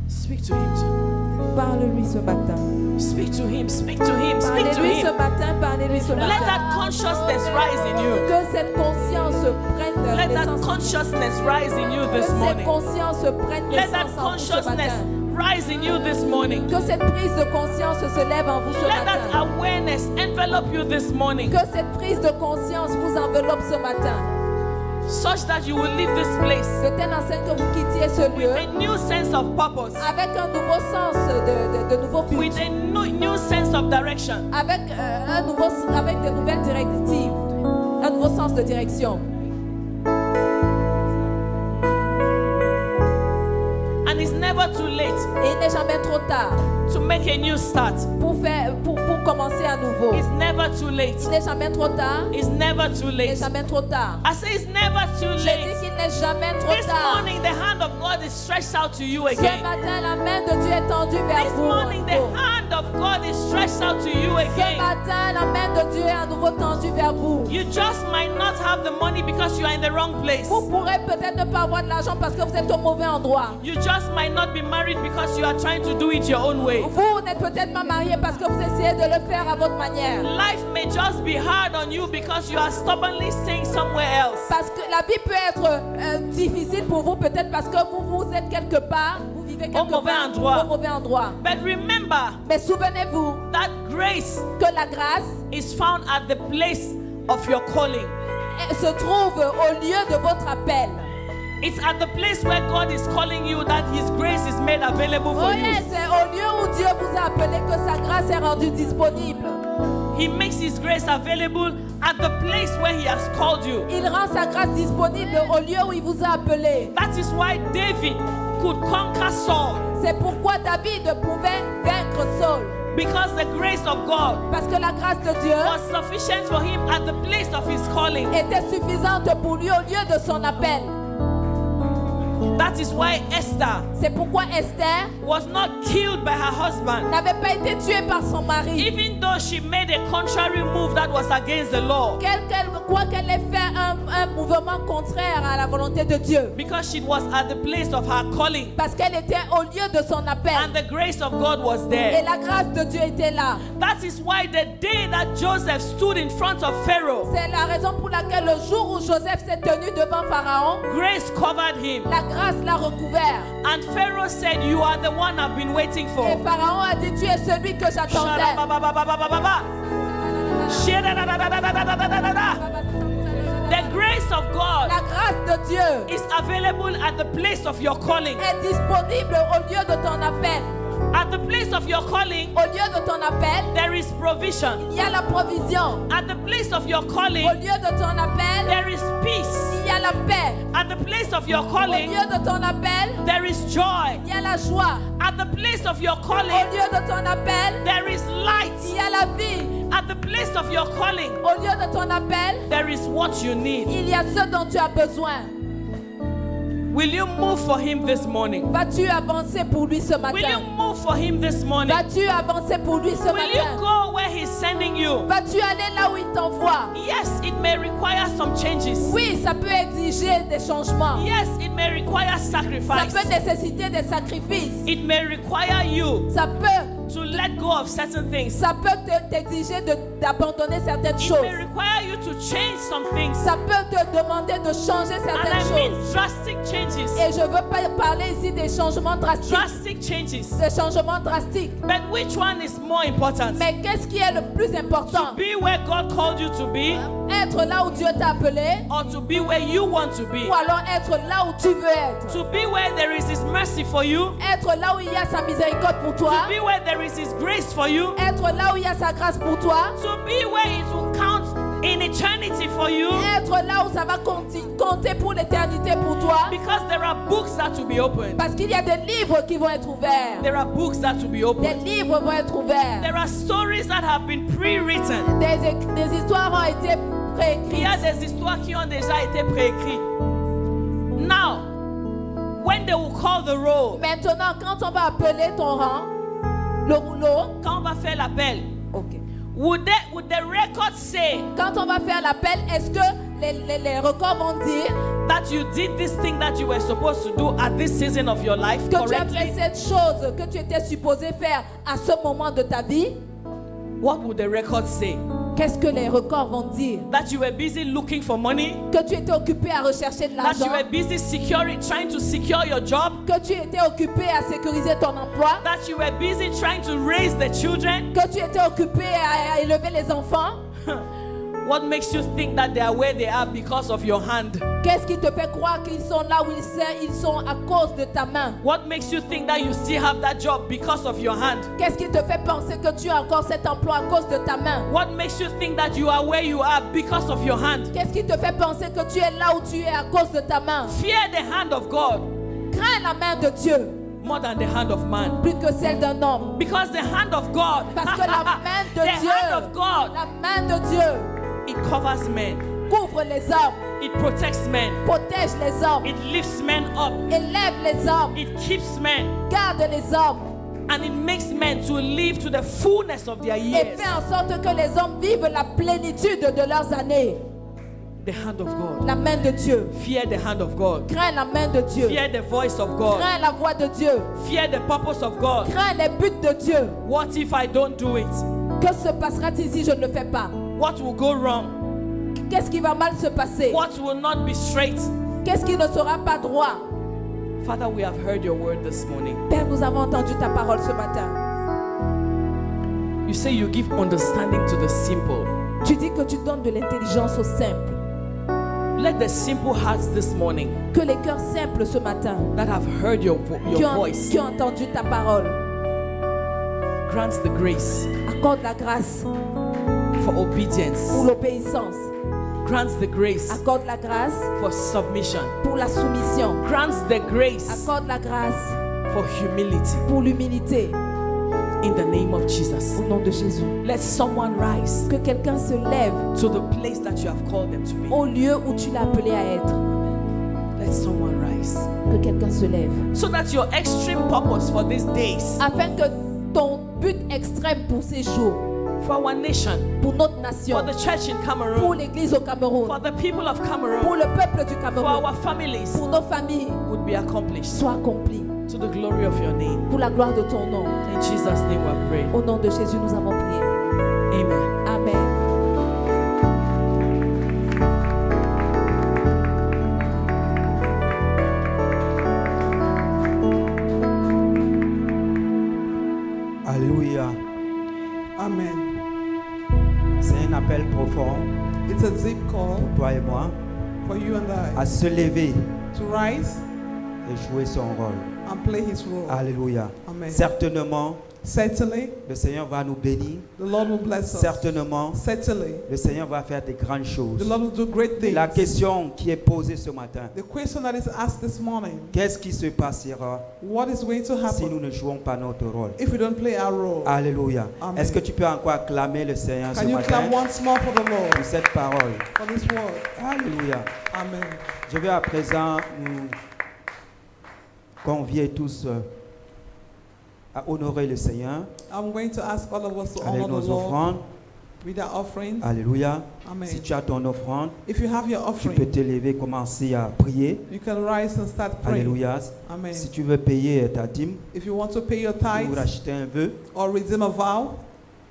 Speak to him. Parle-lui ce matin. Speak to him. Speak to him. Speak to Parlez-lui ce him. matin, parlez-lui ce Let matin. that consciousness rise in you. Que cette conscience prenne Let that naissance. consciousness rise in you Que this cette morning. conscience prenne Let that naissance en vous ce consciousness matin. rise in you this morning. Que cette prise de conscience se lève en vous ce Let that matin. awareness envelop you this morning, Que cette prise de conscience vous enveloppe ce matin. such that you will leave this place De telle enseigne que vous quittiez ce with lieu a new sense of purpose, avec un nouveau sens de nouveau but, with a new sense of direction. avec de nouvelles directives, un nouveau sens de direction. And it's never too late Et il n'est jamais trop tard to make a new start. pour commencer à nouveau. It's never too late. Il n'est jamais trop tard. It's never too Il n'est late. jamais trop tard. I say it's never too Je dis late. qu'il n'est jamais trop This tard. morning, the hand of God is stretched out to you Ce again. matin, la main de Dieu est tendue vers This vous. morning, the hand of God is stretched out to you Ce again. matin, la main de Dieu est à nouveau tendue vers vous. You just might not have the money because you are in the wrong place. Vous pourrez peut-être ne pas avoir de l'argent parce que vous êtes au mauvais endroit. You just might not be married because you are trying to do it your own way. Vous n'êtes peut-être pas marié parce que vous essayez de le faire à votre manière. Life may just be hard on you because you are stubbornly staying somewhere else. Parce que la vie peut être difficile pour vous peut-être parce que vous êtes quelque part, vous vivez quelque mauvais part endroit. au mauvais endroit. But remember Mais souvenez-vous that grace que la grâce is found at the place of your calling. se trouve au lieu de votre appel. It's at the place where God is calling you that His grace is made available for Oh you. yes, c'est au lieu où Dieu vous a appelé que sa grâce est rendue disponible. He makes His grace available at the place where He has called you. Il rend sa grâce disponible au lieu où il vous a appelé. That is why David could conquer Saul, C'est pourquoi David pouvait vaincre Saul. because the grace of God Parce que la grâce de Dieu was sufficient for him at the place of his calling. était suffisante pour lui au lieu de son appel. That is why Esther C'est pourquoi Esther was not killed by her husband, n'avait pas été tuée par son mari. even though she made a contrary move that was against the law, Quoi qu'elle ait fait un mouvement contraire à la volonté de Dieu. because she was at the place of her calling Parce qu'elle était au lieu de son appel. and the grace of God was Et there. la grâce de Dieu était là. That is why the day that Joseph stood in front of Pharaoh, C'est la raison pour laquelle le jour où Joseph s'est tenu devant Pharaon, grace covered him. la grâce l'a recouvert. And Pharaoh said, "You are the one I've been waiting for." Et Pharaon a dit, tu es celui que j'attendais. The grace of God La grâce de Dieu is available at the place of your calling. est disponible au lieu de ton appel. At the place of your calling, Au lieu de ton appel, there is provision. il y a la provision. At the place of your Au calling, lieu de ton appel, there is peace. il y a la paix. At the place of your Au calling, lieu de ton appel, there is joy. il y a la joie. At the place of your Au calling, lieu de ton appel, there is il light. y a la vie. At the place of your calling, Au lieu de ton appel, there is what you need. il y a ce dont tu as besoin. Will you move for him this morning? Vas-tu avancer pour lui ce Will you matin? move for him this morning? Vas-tu avancer pour lui ce Will you matin? go where he's sending you? Vas-tu aller là où il t'envoie? Yes, it may require some changes. Oui, ça peut exiger des changements. Yes, it may require Ça sacrifice. peut nécessiter des sacrifices. It may require you Ça peut to let go of certain things. t'exiger d'abandonner certaines It choses. may require you to change some things. Ça peut te demander de changer And certaines I mean choses. drastic changes. Et je veux pas parler ici des changements drastiques. Drastic changes. Des changements drastiques. But which one is more important? Mais qu'est-ce qui est le plus important? Be where God called you to be, être là où Dieu t'a appelé, or to be where you want to be, ou alors être là où tu veux être. to be where there is His mercy for you, Être là où il y a sa miséricorde pour toi, to be where there is His grace for you, être là où il y a sa grâce pour toi, to be where it will count in eternity for you, être là où ça va compter pour l'éternité pour toi, because there are books that will be opened. parce qu'il y a des livres qui vont être ouverts. There are books that will be Des opened. livres vont être ouverts. There are stories that have been pre-written. Des histoires ont été Il y a préécrites. des histoires qui ont déjà été préécrites. Now, when they will call the roll, Maintenant, quand on va appeler ton rang, le rouleau, quand on va faire l'appel, ok. would the record say Quand on va faire l'appel, est-ce que les records vont dire that you did this thing that you were supposed to do at this season of your life que tu as fait correctly? cette chose que tu étais supposé faire à ce moment de ta vie? What would the record say? Qu'est-ce que les records vont dire? That you were busy looking for money? Que tu étais occupé à rechercher de That l'argent? you were busy trying to secure your job? Que tu étais occupé à sécuriser ton emploi? That you were busy trying to raise the children? Que tu étais occupé à élever les enfants? What makes you think that they are where they are because of your hand? Qu'est-ce qui te fait croire qu'ils sont là où ils sont à cause de ta main? What makes you think that you still have that job because of your hand? Qu'est-ce qui te fait penser que tu as encore cet emploi à cause de ta main? What makes you think that you are where you are because of your hand? Qu'est-ce qui te fait penser que tu es là où tu es à cause de ta main? Fear the hand of God Crains la main de Dieu more than the hand of man. plus que celle d'un homme. Because the hand of God, Parce que la main de the Dieu, hand of God, la main de Dieu it covers men, couvre les hommes, it protects men, protège les hommes, it lifts men up, élève les hommes, it keeps men, garde les hommes and it makes men to live to the fullness of their et years. fait en sorte que les hommes vivent la plénitude de leurs années. The hand of God. La main de Dieu. Fear the hand of God. Crains la main de Dieu. Fear the voice of God. Crains la voix de Dieu. Fear the purpose of God. Crains les buts de Dieu. What if I don't do it? Que se passera-t-il si je ne le fais pas? What will go wrong? Qu'est-ce qui va mal se passer? What will not be straight? Qu'est-ce qui ne sera pas droit? Father, we have heard your word this morning. Père, nous avons entendu ta parole ce matin. You say you give understanding to the simple. Tu dis que tu donnes de l'intelligence aux simples. Let the simple hearts this morning Que les cœurs simples ce matin that have heard your voice qui ont entendu ta parole grant the grace accorde la grâce for obedience. pour l'obéissance. Grant the grace Accorde la grâce for submission. pour la soumission. Grant the grace Accorde la grâce for humility. pour l'humilité. In the name of Jesus. Au nom de Jésus. Let someone rise Que quelqu'un se lève to the place that you have called them to be. au lieu où tu l'as appelé à être. Let someone rise. Que quelqu'un se lève. So that your extreme purpose for these days, Afin que ton but extrême pour ces jours, for our nation, pour notre nation, for the church in pour Cameroon, l'église au Cameroun, for the people of pour Cameroon, le peuple du for Cameroun, our families, pour nos familles, would be accomplished soit accompli to the glory of your name. pour la gloire de ton nom. In Jesus' name we have prayed. Au nom de Jésus, nous avons prié. Amen. Amen. Alléluia. Amen. C'est un appel profond It's a deep call pour toi et moi for you and à I se lever to rise et jouer son rôle. and play his role. Alléluia. Amen. Certainement, Certainly, le Seigneur va nous bénir. the Lord will bless us. Certainement, Certainly, le Seigneur va faire de grandes choses. the Lord will do great things. La question qui est posée ce matin, The question that is asked this morning, qu'est-ce qui se passera what is going to si nous happen ne jouons pas notre rôle? if we don't play our role? Alléluia. Amen. Est-ce que tu peux encore acclamer le Seigneur ce Can you matin clap once more for the pour Lord, cette parole? for this word? Alléluia. Amen. Je vais à présent nous convier tous à honorer le Seigneur I'm going to ask all of us to avec honor nos the Lord offrandes. with our offerings. Alléluia. Amen. Si tu as ton offrande, If you have your tu peux offering, te lever, commencer à prier. you can rise and start praying. Alléluia. Amen. Si tu veux payer ta dîme If you want to pay your ou tithes racheter un vœu, or redeem a vow,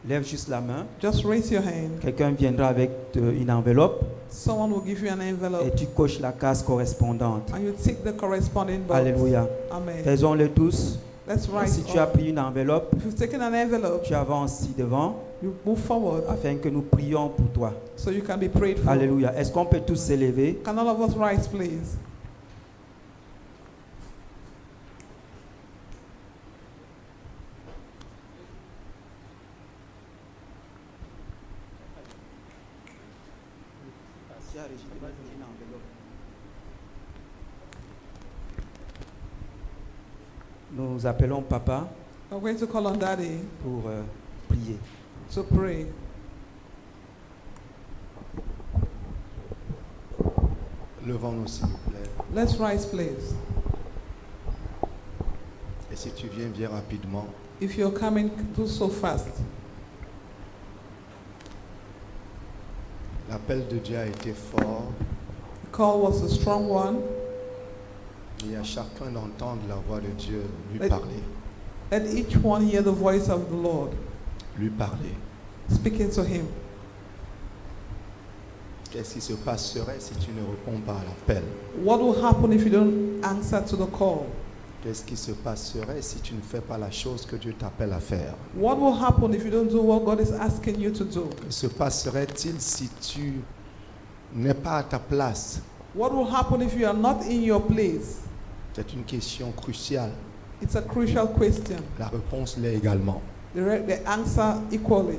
lève juste la main. just raise your hand. Quelqu'un viendra avec une enveloppe Someone will give you an et envelope tu coches la case correspondante. and you tick the corresponding box. Alléluia. Amen. Faisons-le tous. Let's rise. Si tu as pris une enveloppe, If you've taken an envelope, tu avances ici devant you move forward afin que nous prions pour toi. so you can be prayed for. Alléluia. Est-ce qu'on peut tous s'élever? Can all of us rise, please? Nous appelons Papa I'm going to call on Daddy pour prier. to pray. Levons-nous, s'il vous plaît. Let's rise, please. Et si tu viens, viens rapidement. If you're coming, do so fast. L'appel de Dieu a été fort. The call was a strong one. Et à chacun d'entendre la voix de Dieu lui Let- parler. Let each one hear the voice of the Lord Lui parler. speaking to him. Qu'est-ce qui se passerait si tu ne réponds pas à l'appel? What will happen if you don't answer to the call? Qu'est-ce qui se passerait si tu ne fais pas la chose que Dieu t'appelle à faire? What will happen if you don't do what God is asking you to do? Que se passerait-il si tu n'es pas à ta place? What will happen if you are not in your place? C'est une question cruciale. It's a crucial question. La réponse l'est également. The answer equally.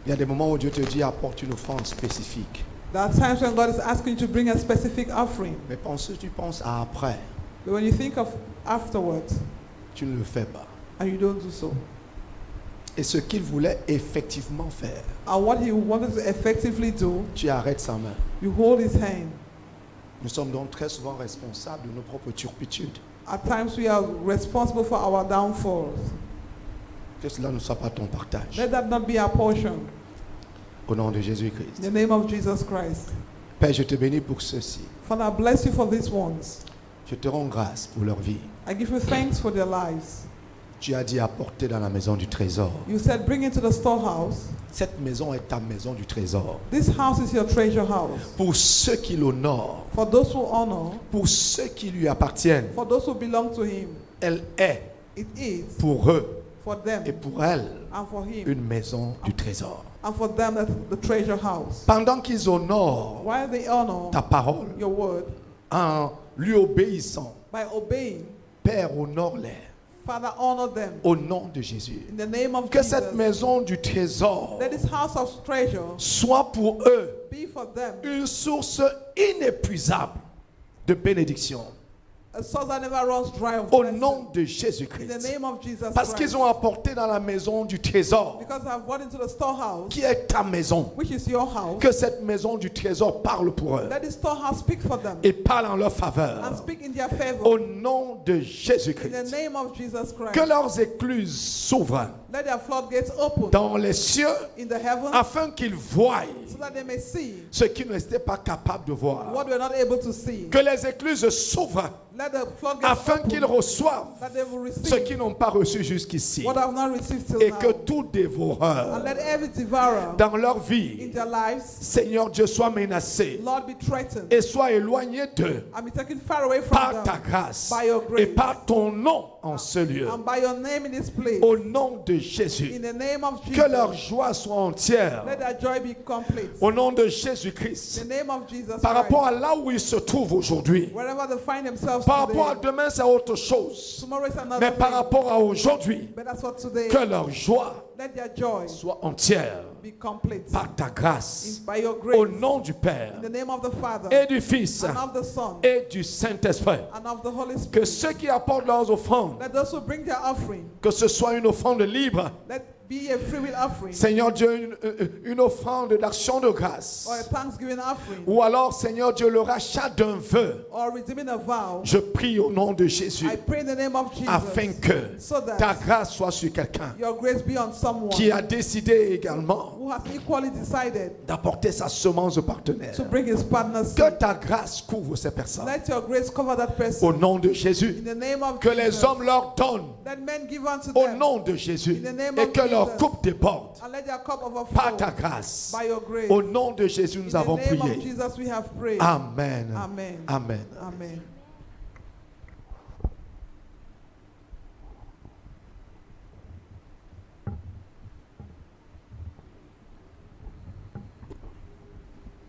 Il y a des moments où Dieu te dit apporte une offrande spécifique. There are times when God is asking you to bring a specific offering. Mais tu penses à après, But when you think of afterwards tu ne le fais pas. and you don't do so, Et ce qu'il voulait effectivement faire, and what he wanted to effectively do, tu arrêtes sa main. you hold his hand. Nous sommes donc très souvent responsables de nos propres turpitudes. At times we are responsible for our downfalls. Que cela ne soit pas ton partage. Let that not be our portion. Au nom de In Jésus-Christ. the name of Jesus Christ. Père, je te bénis pour ceci. Father, I bless you for these ones. Je te rends grâce pour leur vie. I give you thanks for their lives. Tu as dit apporter dans la maison du trésor. You said bring into the storehouse. Cette maison est ta maison du trésor. This house is your treasure house. Pour ceux qui l'honorent, For those who honor, pour ceux qui lui appartiennent, for those who belong to him, elle est it is pour eux for them et pour elle and for him une maison du trésor. and for them the treasure house. Pendant qu'ils honorent While they honor ta parole your word en lui obéissant, by obeying, Père, honore-les Father, honor them au nom de Jésus. in the name of Que Jesus. cette maison du trésor Let this house of treasure soit pour eux be for them une source inépuisable de bénédiction. a source that never runs dry of Au blessing. nom de In the Jésus-Christ. name of Jesus Parce qu'ils Christ. ont apporté dans la maison du trésor, Because I've gone into the storehouse, qui est ta maison. which is your house. Que cette maison du trésor parle pour eux Let this storehouse speak for them et parle en leur faveur. and speak in their favor. Au nom de In the Jésus-Christ. name of Jesus Que Christ. leurs écluses s'ouvrent Let their floodgates open dans les cieux in the heavens afin qu'ils voient so that they may see ce qu'ils n'étaient pas capables de voir. what we're not able to see. Que les écluses s'ouvrent Let the floodgates afin qu'ils open reçoivent that they will ce receive qu'ils n'ont pas reçu jusqu'ici. what I've not received till Et now. que tout dévoreur And let every devourer dans leur in vie, their lives, Seigneur Dieu, soit menacé Lord, be threatened et soit éloigné d'eux and be taken far away par from ta them grâce by your et grace par ton nom en ce lieu. and by your name in this place. Au nom de Jésus, In the name of que leur Jesus, joie soit entière. let their joy be complete. Au nom de In Jésus-Christ, the name of Jesus par rapport Christ, à là où ils se trouvent aujourd'hui, wherever they find themselves par rapport à today, demain, c'est autre chose. tomorrow is another Mais par thing. rapport à aujourd'hui, But that's what today, que leur joie let their joy soit entière be complete. par ta grâce. By your Au grace, nom du Père in the name of the Father, et du Fils and of the Son, et du Saint-Esprit. and of the Holy Que Spirit. ceux qui apportent leurs offrandes, Let those who bring their offering, que ce soit une offrande libre, let be a free will offering, Seigneur Dieu, une offrande d'action de grâce, or a thanksgiving offering, ou alors, Seigneur Dieu, le rachat d'un vœu, or redeeming a vow. je prie au nom de Jésus, I pray in the name of Jesus, afin que so that ta grâce soit sur quelqu'un your grace be on someone qui a décidé également who has equally decided d'apporter sa semence au partenaire. to bring his partner's Que seed. ta grâce couvre ces personnes. Let your grace cover that person. Au nom de Jésus, In the name of que les Jesus, hommes leur donnent let men give unto au them, nom de Jésus In the name et of que leur Jesus. coupe déborde and let their cup par overflow ta grâce. by your grace. Au nom de Jésus, In nous the avons name of prié. Jesus we have prayed. Amen. Amen. Amen. Amen.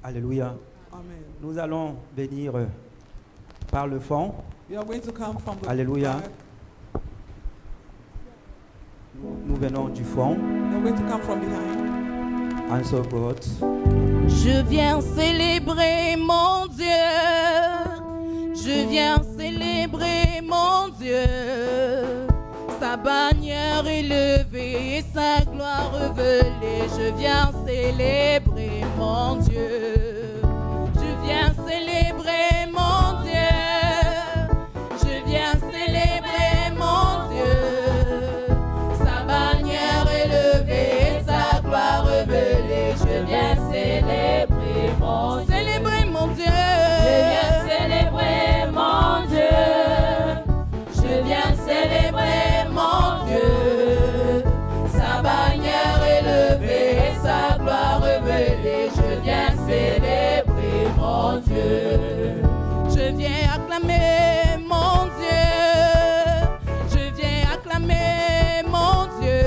Alléluia. Amen. Nous allons venir par le fond. We are going to come from the Alléluia. back. Nous venons du fond. We are going to come from behind. Answer God. Je viens célébrer mon Dieu. Je viens célébrer mon Dieu. Sa bannière élevée et sa gloire révélée. Je viens célébrer mon Dieu. Je viens célébrer mon Dieu. Je viens célébrer mon Dieu. Sa bannière élevée et sa gloire révélée. Je viens célébrer mon Dieu. Célébrer mon Dieu. Je viens célébrer mon Dieu. Je viens célébrer mon Dieu. Sa bannière élevée et sa gloire révélée. Je viens célébrer mon Dieu. Je viens acclamer mon Dieu. Je viens acclamer mon Dieu.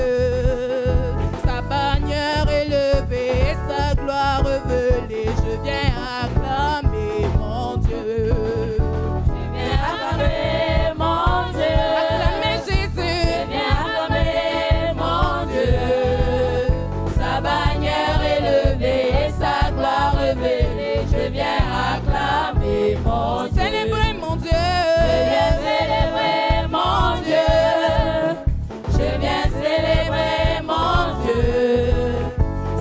Sa bannière élevée et sa gloire révélée. Je viens acclamer mon Dieu. Je viens acclamer mon Dieu. Acclamer Jésus. Je viens acclamer mon Dieu. Sa bannière élevée et sa gloire révélée. Je viens acclamer mon Dieu. Célébrer mon Dieu. Je viens célébrer mon Dieu. Je viens célébrer mon Dieu.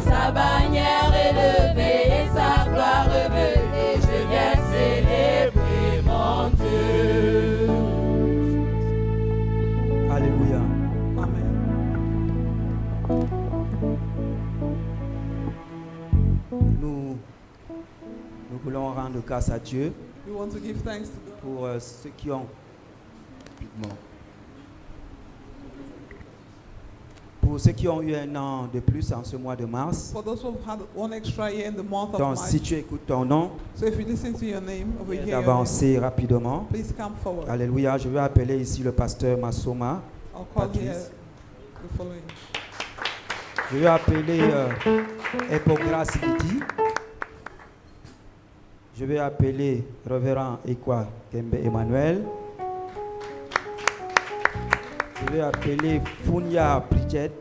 Sa bannière élevée et sa gloire révélée. Je viens célébrer mon Dieu. Alléluia. Amen. Nous voulons rendre grâce à Dieu We want to give thanks to God pour ceux qui ont Rapidement. pour ceux qui ont eu un an de plus en ce mois de mars. for those who had one extra year in the month of Donc si March. tu écoutes ton nom, So if you listen to your name over here, d'avancer rapidement. please come forward. Alléluia. Je vais appeler ici le pasteur Masoma. I'll call Patrice. here the following. Je vais appeler Epogras Lidi. Je vais appeler Révérend Ekwa Kembe Emmanuel. Je vais appeler Founia Bridget.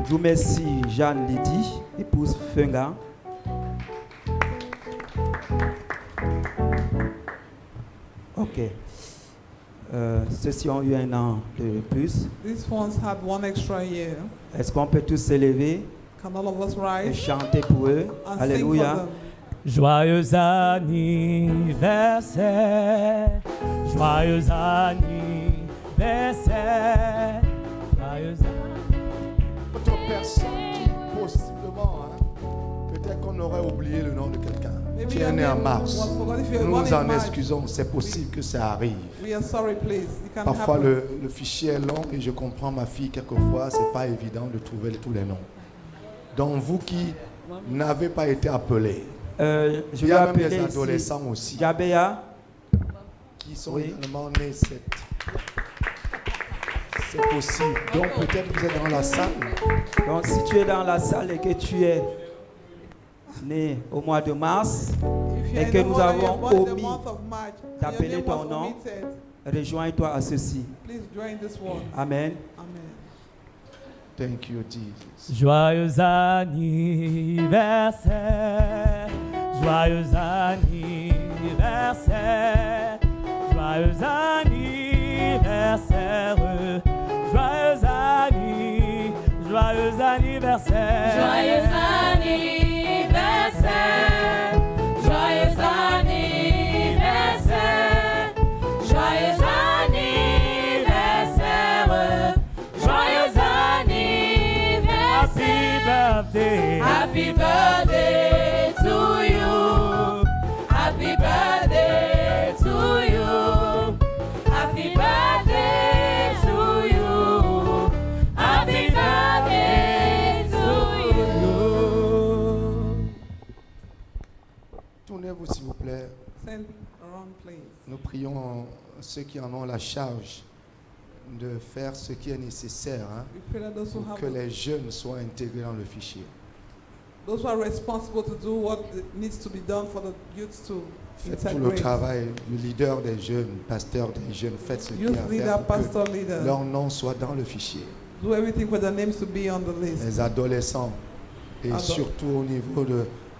Djoumessi Jeanne Lidi, épouse Fenga. Ok. Ceux-ci ont eu un an de plus. These ones had one extra year. Est-ce qu'on peut tous s'élever Can all of us et rise chanter pour eux? and sing for Alléluia. them? Joyeux anniversaire, joyeux anniversaire, joyeux D'autres personnes qui, possiblement, peut-être qu'on aurait oublié le nom de quelqu'un. Maybe Tu your es né en name mars. was forgotten. If you were Nous born nous in en March, excusons, c'est possible que ça arrive. we are sorry, please. It can Parfois, happen. le fichier est long et je comprends ma fille, quelquefois, c'est pas évident de trouver tous les noms. Donc, vous qui n'avez pas été appelés, Je il vais y a même appeler des ici adolescents aussi Jabea. qui sont Oui. également nés c'est possible. Donc, peut-être vous êtes dans la salle. Donc si tu es dans la salle et que tu es né au mois de mars, If you're et in que the nous hall and you're avons born in the omis month of March, and your d'appeler name ton was nom, omitted, rejoins-toi à ceci. please join this one. Amen. Amen. Thank you, Jesus. Joyeux anniversaire, joyeux anniversaire, joyeux anniversaire, joyeux anniversaire. Joyeux anniversaire, joyeux anniversaire, joyeux anniversaire, joyeux anniversaire. Happy birthday, Happy birthday to you. Happy birthday to you. Happy birthday to you. Happy birthday to you. Tournez-vous, s'il vous plaît. Send around, please. Nous prions ceux qui en ont la charge de faire ce qui est nécessaire We pray that those who pour have que les jeunes soient intégrés dans le fichier. those who are responsible to do what needs to be done for the youth to Faites tout le integrate. travail, le leader des jeunes, pasteur des jeunes, faites ce qu'il y Youth a à leader, faire pour pastor que leader. leur nom soit dans le fichier. Do everything for their names to be on the list. Les adolescents et Ado- surtout au niveau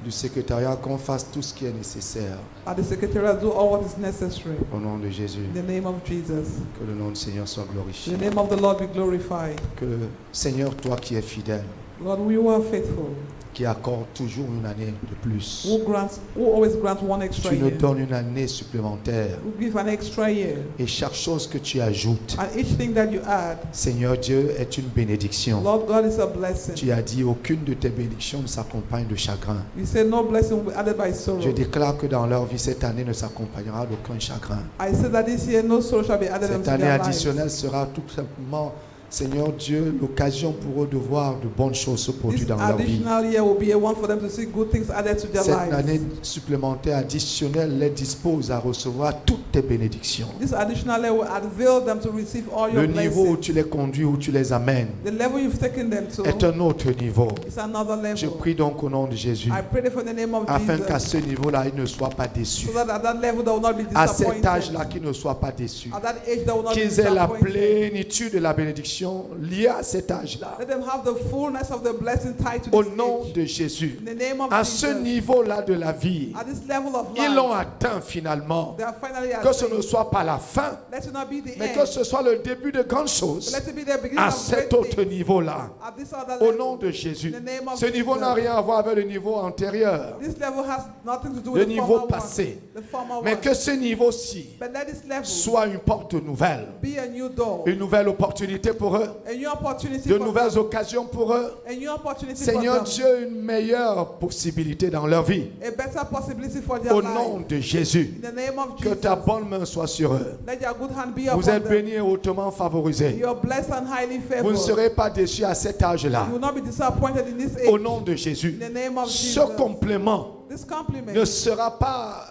du secrétariat, qu'on fasse tout ce qui est nécessaire. At the secretariat, do all what is necessary. Au nom de Jésus, In the name of Jesus. que le nom du Seigneur soit glorifié. In the name of the Lord be glorified. Que le Seigneur, toi qui es fidèle, Lord, we were faithful. qui accorde toujours une année de plus, Who always grant one extra tu nous year. donnes une année supplémentaire. Who give an extra year. Et chaque chose que tu ajoutes, And each thing that you add, Seigneur Dieu, est une bénédiction. Lord God, is a blessing. Tu as dit, aucune de tes bénédictions ne s'accompagne de chagrin. You say no blessing will be added by sorrow. Je déclare que dans leur vie, cette année ne s'accompagnera d'aucun chagrin. I say that this year no sorrow shall be added Cette unto année their lives. additionnelle sera tout simplement, Seigneur Dieu, l'occasion pour eux de voir de bonnes choses se produire This dans leur vie. additional year will be a one for them to see good things added to their Cette lives. année supplémentaire additionnelle les dispose à recevoir toutes tes bénédictions. This additional year will avail them to receive all your Le niveau où blessings. tu les conduis, où tu les amènes, The level you've taken them to est un autre niveau. is another level. Je prie donc au nom de Jésus, I pray for the name of afin qu'à Jesus, ce niveau-là, ils ne soient pas déçus. so that at that level they will not be À cet disappointed. âge-là, qu'ils ne soient pas déçus. At that age they will not be Qu'ils aient la disappointed. plénitude de la bénédiction liée à cet âge-là. Let them have the fullness of the blessing tied to Au this nom age. de Jésus. In the name of À Jesus. ce niveau-là de la vie, At this level of ils l'ont life, atteint finalement. they are finally Que ce ne attained. soit pas la fin, Let it not be the mais end, que ce soit le début de grandes but choses let it be the beginning à of cet great autre things. niveau-là. At this other Au level. nom de Jésus. In the name of Ce niveau Jesus. n'a rien à voir avec le niveau antérieur, This level has nothing to do le with the niveau former passé. one. The former Mais one. que ce niveau-ci But let this level soit une porte nouvelle, be a new door, une nouvelle opportunité pour eux, a new opportunity de for nouvelles them, occasions pour eux. a new opportunity Seigneur for them, Dieu, une meilleure possibilité dans leur vie. a better possibility for their Au life. nom de Jésus, In the name of que Jesus, ta bonne main soit sur eux. let your good hand be Vous upon êtes them. bénis et hautement favorisés. You are blessed and highly Vous favored. ne serez pas déçus à cet âge-là. You will not be disappointed in this age. Au nom de Jésus, In the name of ce Jesus, complément this compliment ne sera pas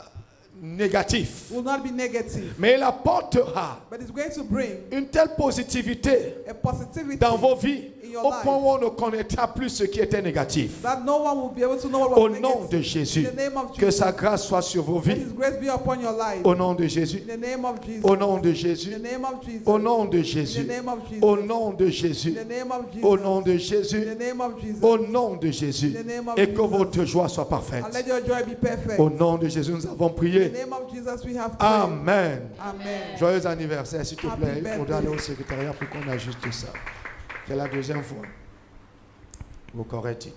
négatif, will not be negative, mais il apportera but it's going to bring une telle positivité a positivity dans vos vies in your au life point où on ne connaîtra plus ce qui était négatif. that no one will be able to know what Au was nom negative. de Jésus, In the name of que Jesus, sa grâce soit sur vos let vies. His grace be upon your life. Au nom de Jésus, In the name of Jesus. au nom de In Jésus, the name of Jesus. au nom de In Jésus, the name of Jesus. au nom de Jésus, In the name of Jesus. au nom de In Jésus, the name of Jesus. au nom de Jésus, In the name of et que Jesus. votre joie soit parfaite. And let your joy be perfect. Au nom de Jésus, nous avons In prié. the name of Jesus we have prayed. Amen. Amen. Joyeux anniversaire, s'il te Happy plaît. Il faudra birthday. aller au secrétariat pour qu'on ajuste ça. C'est la deuxième fois. Vous correctez.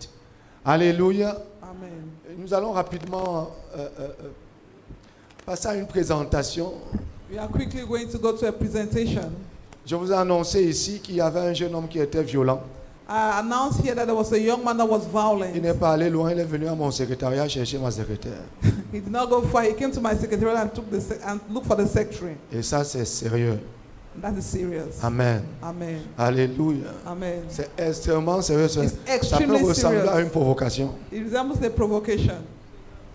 Alléluia. Amen. Nous allons rapidement passer à une présentation. We are quickly going to go to a presentation. Je vous ai annoncé ici qu'il y avait un jeune homme qui était violent. I announced here that there was a young man that was violent. Il n'est pas allé loin, il est venu à mon secrétariat chercher ma secrétaire. He did not go far. He came to my secretariat and and looked for the secretary. Et ça, c'est sérieux. That is serious. Amen. Amen. Alléluia. Amen. C'est extrêmement sérieux. Ça It's peut extremely ressembler à serious. une provocation. It resembles a provocation.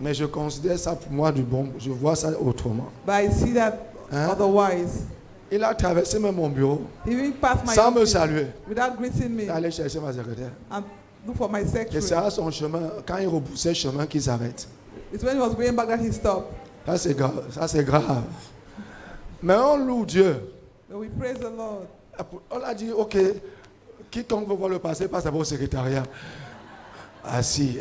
Mais je considère ça pour moi du bon. Je vois ça autrement. But I see that Hein? otherwise. Il a traversé même mon bureau He even passed my sans me office saluer. without greeting me Il allait chercher ma secrétaire. and look for my Et c'est secretary. à son chemin, quand il repoussait le chemin, qu'il s'arrête. It's when he was going back that he stopped. Ça, c'est grave. Ça, c'est grave. Mais on loue Dieu. But we praise the Lord. On a dit, OK, quiconque veut voir le passé passe d'abord au secrétariat. Assis.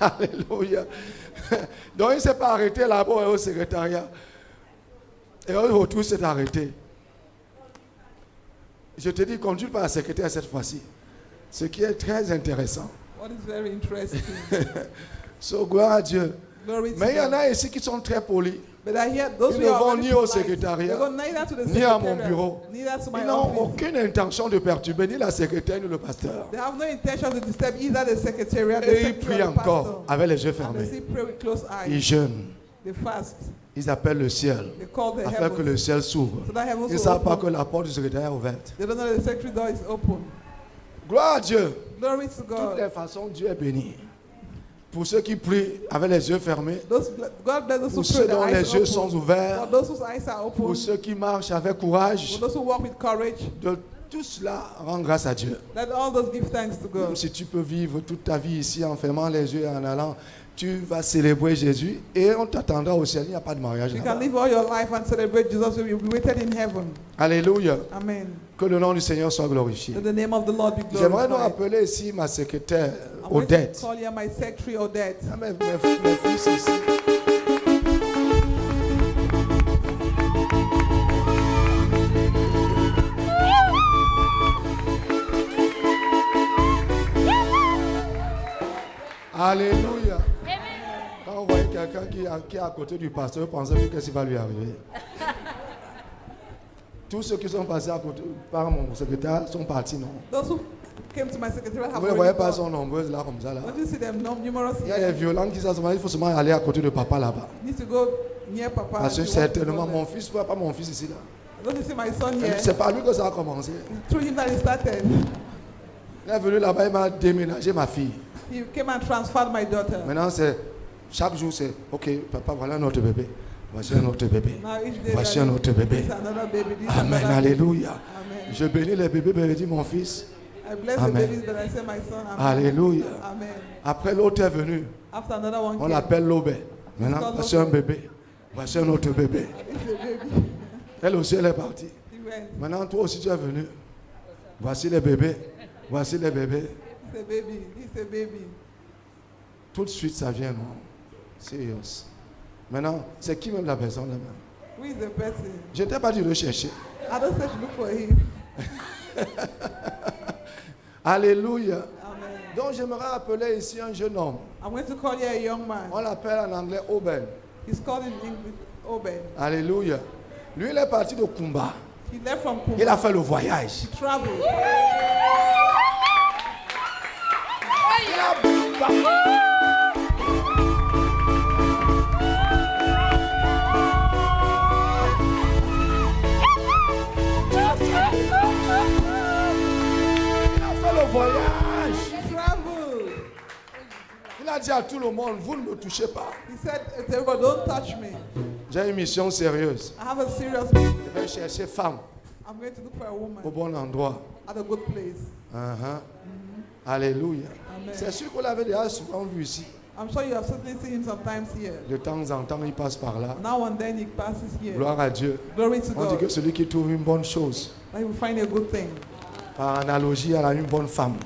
Alléluia. Donc il ne s'est pas arrêté là-bas au secrétariat. Et au retour, il s'est arrêté. Je te dis, conduis par la secrétaire cette fois-ci. Ce qui est très intéressant. What is very interesting. So, gloire à Dieu. Glory to Mais il y en God. a ici qui sont très polis. But I hear those Ils who ne are vont very ni au polite, secrétariat, they go neither to the ni à mon secretariat, bureau. neither to my Ils n'ont office. aucune intention de perturber ni la secrétaire ni le pasteur. They have no intention to disturb either the secretariat, the Et ils secretary, prient or the pastor. encore avec les yeux And they fermés. still pray with closed Ils eyes. jeûnent. They fast. Ils appellent le ciel They call the afin que le heavens. ciel s'ouvre. So that heavens Ils ne will savent pas que open. la porte du secrétariat est ouverte. They don't know that the secretary door is open. Gloire à Dieu. Glory to De toutes God. les façons, Dieu est béni. Pour ceux qui prient avec les yeux fermés, God bless those pour who ceux pray dont with their les eyes yeux open. sont ouverts, For those whose eyes are open. pour ceux qui marchent avec courage, For those who walk with courage. de tout cela, rends grâce à Dieu. Let all those give thanks to Même God. si tu peux vivre toute ta vie ici en fermant les yeux et en allant, tu vas célébrer Jésus et on t'attendra au ciel. Il n'y a pas de mariage You là-bas. can live all your life and celebrate Jesus. You will be waited in heaven. Alléluia. Amen. Que le nom du Seigneur soit glorifié. That the name of the Lord be J'aimerais nous glorified. rappeler ici ma secrétaire, I'm going to Odette. call here my secretary Odette. Ah, mes fils ici. Alléluia. Quand vous voyez quelqu'un qui est à côté du pasteur, vous pensez qu'est-ce qui va lui arriver. Tous ceux qui sont passés à côté par mon secrétaire sont partis, non? Those who came to my secretary have Vous ne voyez already pas, gone. sont nombreuses là, comme ça. Là. Don't you see them numerous Il y a here? des violents qui s'assoient, il faut seulement aller à côté de papa là-bas. You need to go near Papa. Parce que if you want to certainement, go mon there. fils, pas mon fils ici là. Don't you see my son here? C'est par lui que ça a commencé. Through him that it started. Il est venu là-bas, il m'a déménagé ma fille. He came and transferred my daughter. Maintenant, c'est chaque jour, c'est OK, papa, voilà notre bébé. Voici un autre bébé. Now each day Voici that un autre bébé. this another baby, this Amen, another baby. alléluia. Amen. Je bénis les bébés, mais je dis mon fils. I bless Amen. the babies, but I say my son. Amen. Alléluia. Amen. Après, l'autre est venu. After another one On came. l'appelle Lobé. Maintenant, voici un bébé. Voici un autre bébé. This is a baby. Elle aussi, elle est partie. He went. Maintenant, toi aussi, tu es venu. Voici les bébés. Voici les bébés. It's a baby. It's a baby. Tout de suite, ça vient, non? Sérieux. Maintenant, c'est qui même la personne là-même? Who is the person? Je ne t'ai pas dit de chercher. I don't say to look for him. Alléluia. Amen. Donc, j'aimerais appeler ici un jeune homme. I'm going to call here a young man. On l'appelle en anglais Oben. He's called in English Obed. Alléluia. Lui, il est parti de Kumba. He left from Kumba. Il a fait le voyage. He traveled. Il a fait le voyage. He traveled. Il a dit à tout le monde, vous ne me touchez pas. He said to everybody, don't touch me. J'ai une mission sérieuse. I have a serious Je vais chercher femme I'm going to look for a au woman bon endroit. at a good place. Alléluia. Amen. C'est sûr qu'on l'avait déjà souvent vu ici. I'm sure you have certainly seen him sometimes here. De temps en temps, il passe par là. Now and then he passes here. Gloire à Dieu. Glory to On dit que God. celui qui trouve une bonne chose, That he will find a good thing, par analogie à une bonne femme,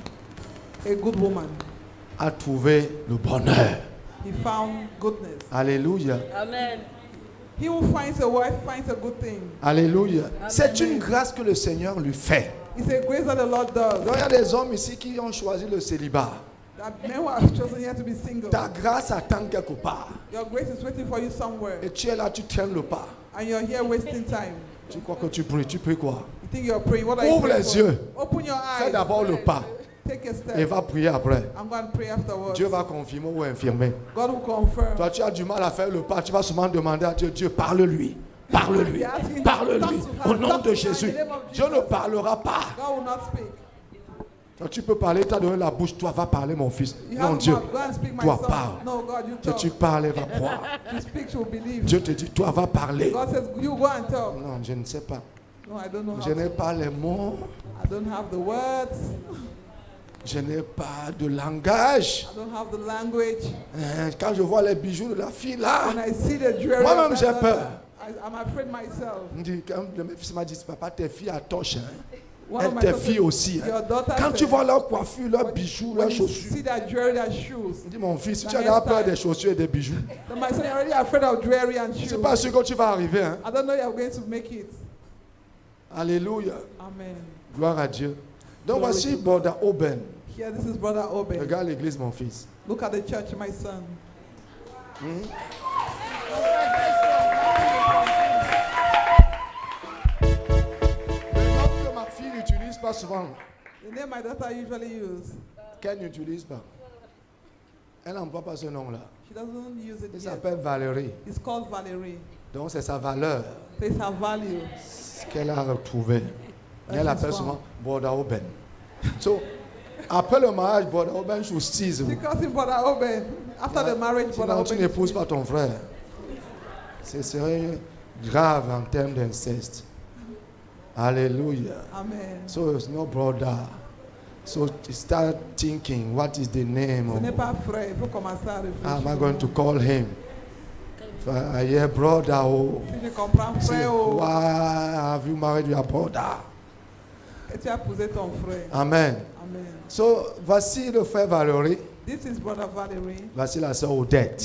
a good woman. a trouvé le bonheur. He found goodness. Alléluia. Amen. He who finds a wife finds a good thing. Alléluia. C'est une grâce que le Seigneur lui fait. It's a grace that the Lord does. Donc il y a des hommes ici qui ont choisi le célibat. That men who are chosen here to be single. Ta grâce attend quelque part. Your grace is waiting for you somewhere. Et tu es là, tu traînes le pas. And you're here wasting time. Tu crois que tu pries quoi? You think you're praying. What are you Ouvre praying les for? yeux. Open your Fais eyes. d'abord le pas Take a et step. va prier après. I'm going to pray afterwards. Dieu va confirmer ou infirmer. God will confirm. Toi, tu as du mal à faire le pas. Tu vas souvent demander à Dieu, Dieu, parle-lui. Parle-lui. Parle-lui. Au nom de Jésus. Dieu ne parlera pas. God will not speak. Toi, tu peux parler, tu as donné la bouche. Toi, va parler, mon fils. You Non, have Dieu. mouth. Go and speak, my Toi, son. parle. No, God, you Si talk. tu parles, elle va croire. You speak, she will believe. Dieu te dit, toi, va parler. God says, you go and talk. Non, je ne sais pas. No, I don't know how Je n'ai to. pas les mots. I don't have the words. Je n'ai pas de langage. I don't have the language. Quand je vois les bijoux de la fille là, When I see the jewelry, moi-même of j'ai that peur. daughter, I'm afraid myself. on dit, quand mes fils m'a dit, papa, tes filles à torche. One of my Tes daughters- filles aussi. Your daughter Quand tu said, vois leurs coiffures, leurs bijoux, when leurs you chaussures. see that jewelry, that shoes. On dit, mon fils, si The tu as déjà peur hairstyle. des chaussures et des bijoux, Then my son, you're already afraid of jewelry and je ne shoes. suis pas sûr que tu vas arriver. Hein? I don't know you're going to make it. Alléluia. Amen. Gloire à Dieu. Donc Glory voici to God. Borda Oben. Here, this is Brother Obed. Regarde l'église, mon fils. Look at the church, my son. Le nom que ma fille n'utilise pas souvent, The name my daughter usually uses, qu'elle n'utilise pas. Elle n'emploie pas ce nom-là. she doesn't use it Il yet. s'appelle Valérie. It's called Valerie. Donc c'est sa valeur It's her value. qu'elle a retrouvée. Et elle That's appelle his souvent Borda Oben. So, après le mariage, Borda Oben should seize. She calls him Brother Obed. After the marriage, Sinon, tu n'épouses pas ton frère. Ce serait grave en termes d'inceste. Hallelujah. Amen. So it's no brother. So start thinking, what is the name Ce n'est of? pas frère, il faut commencer à réfléchir. How am I going to call him? If I hear brother, oh, Si je comprends say, frère, oh, why have you married your brother? et tu as épousé ton frère. Amen. Amen. So voici le frère Valérie, This is Brother Valerie. voici la sœur Odette.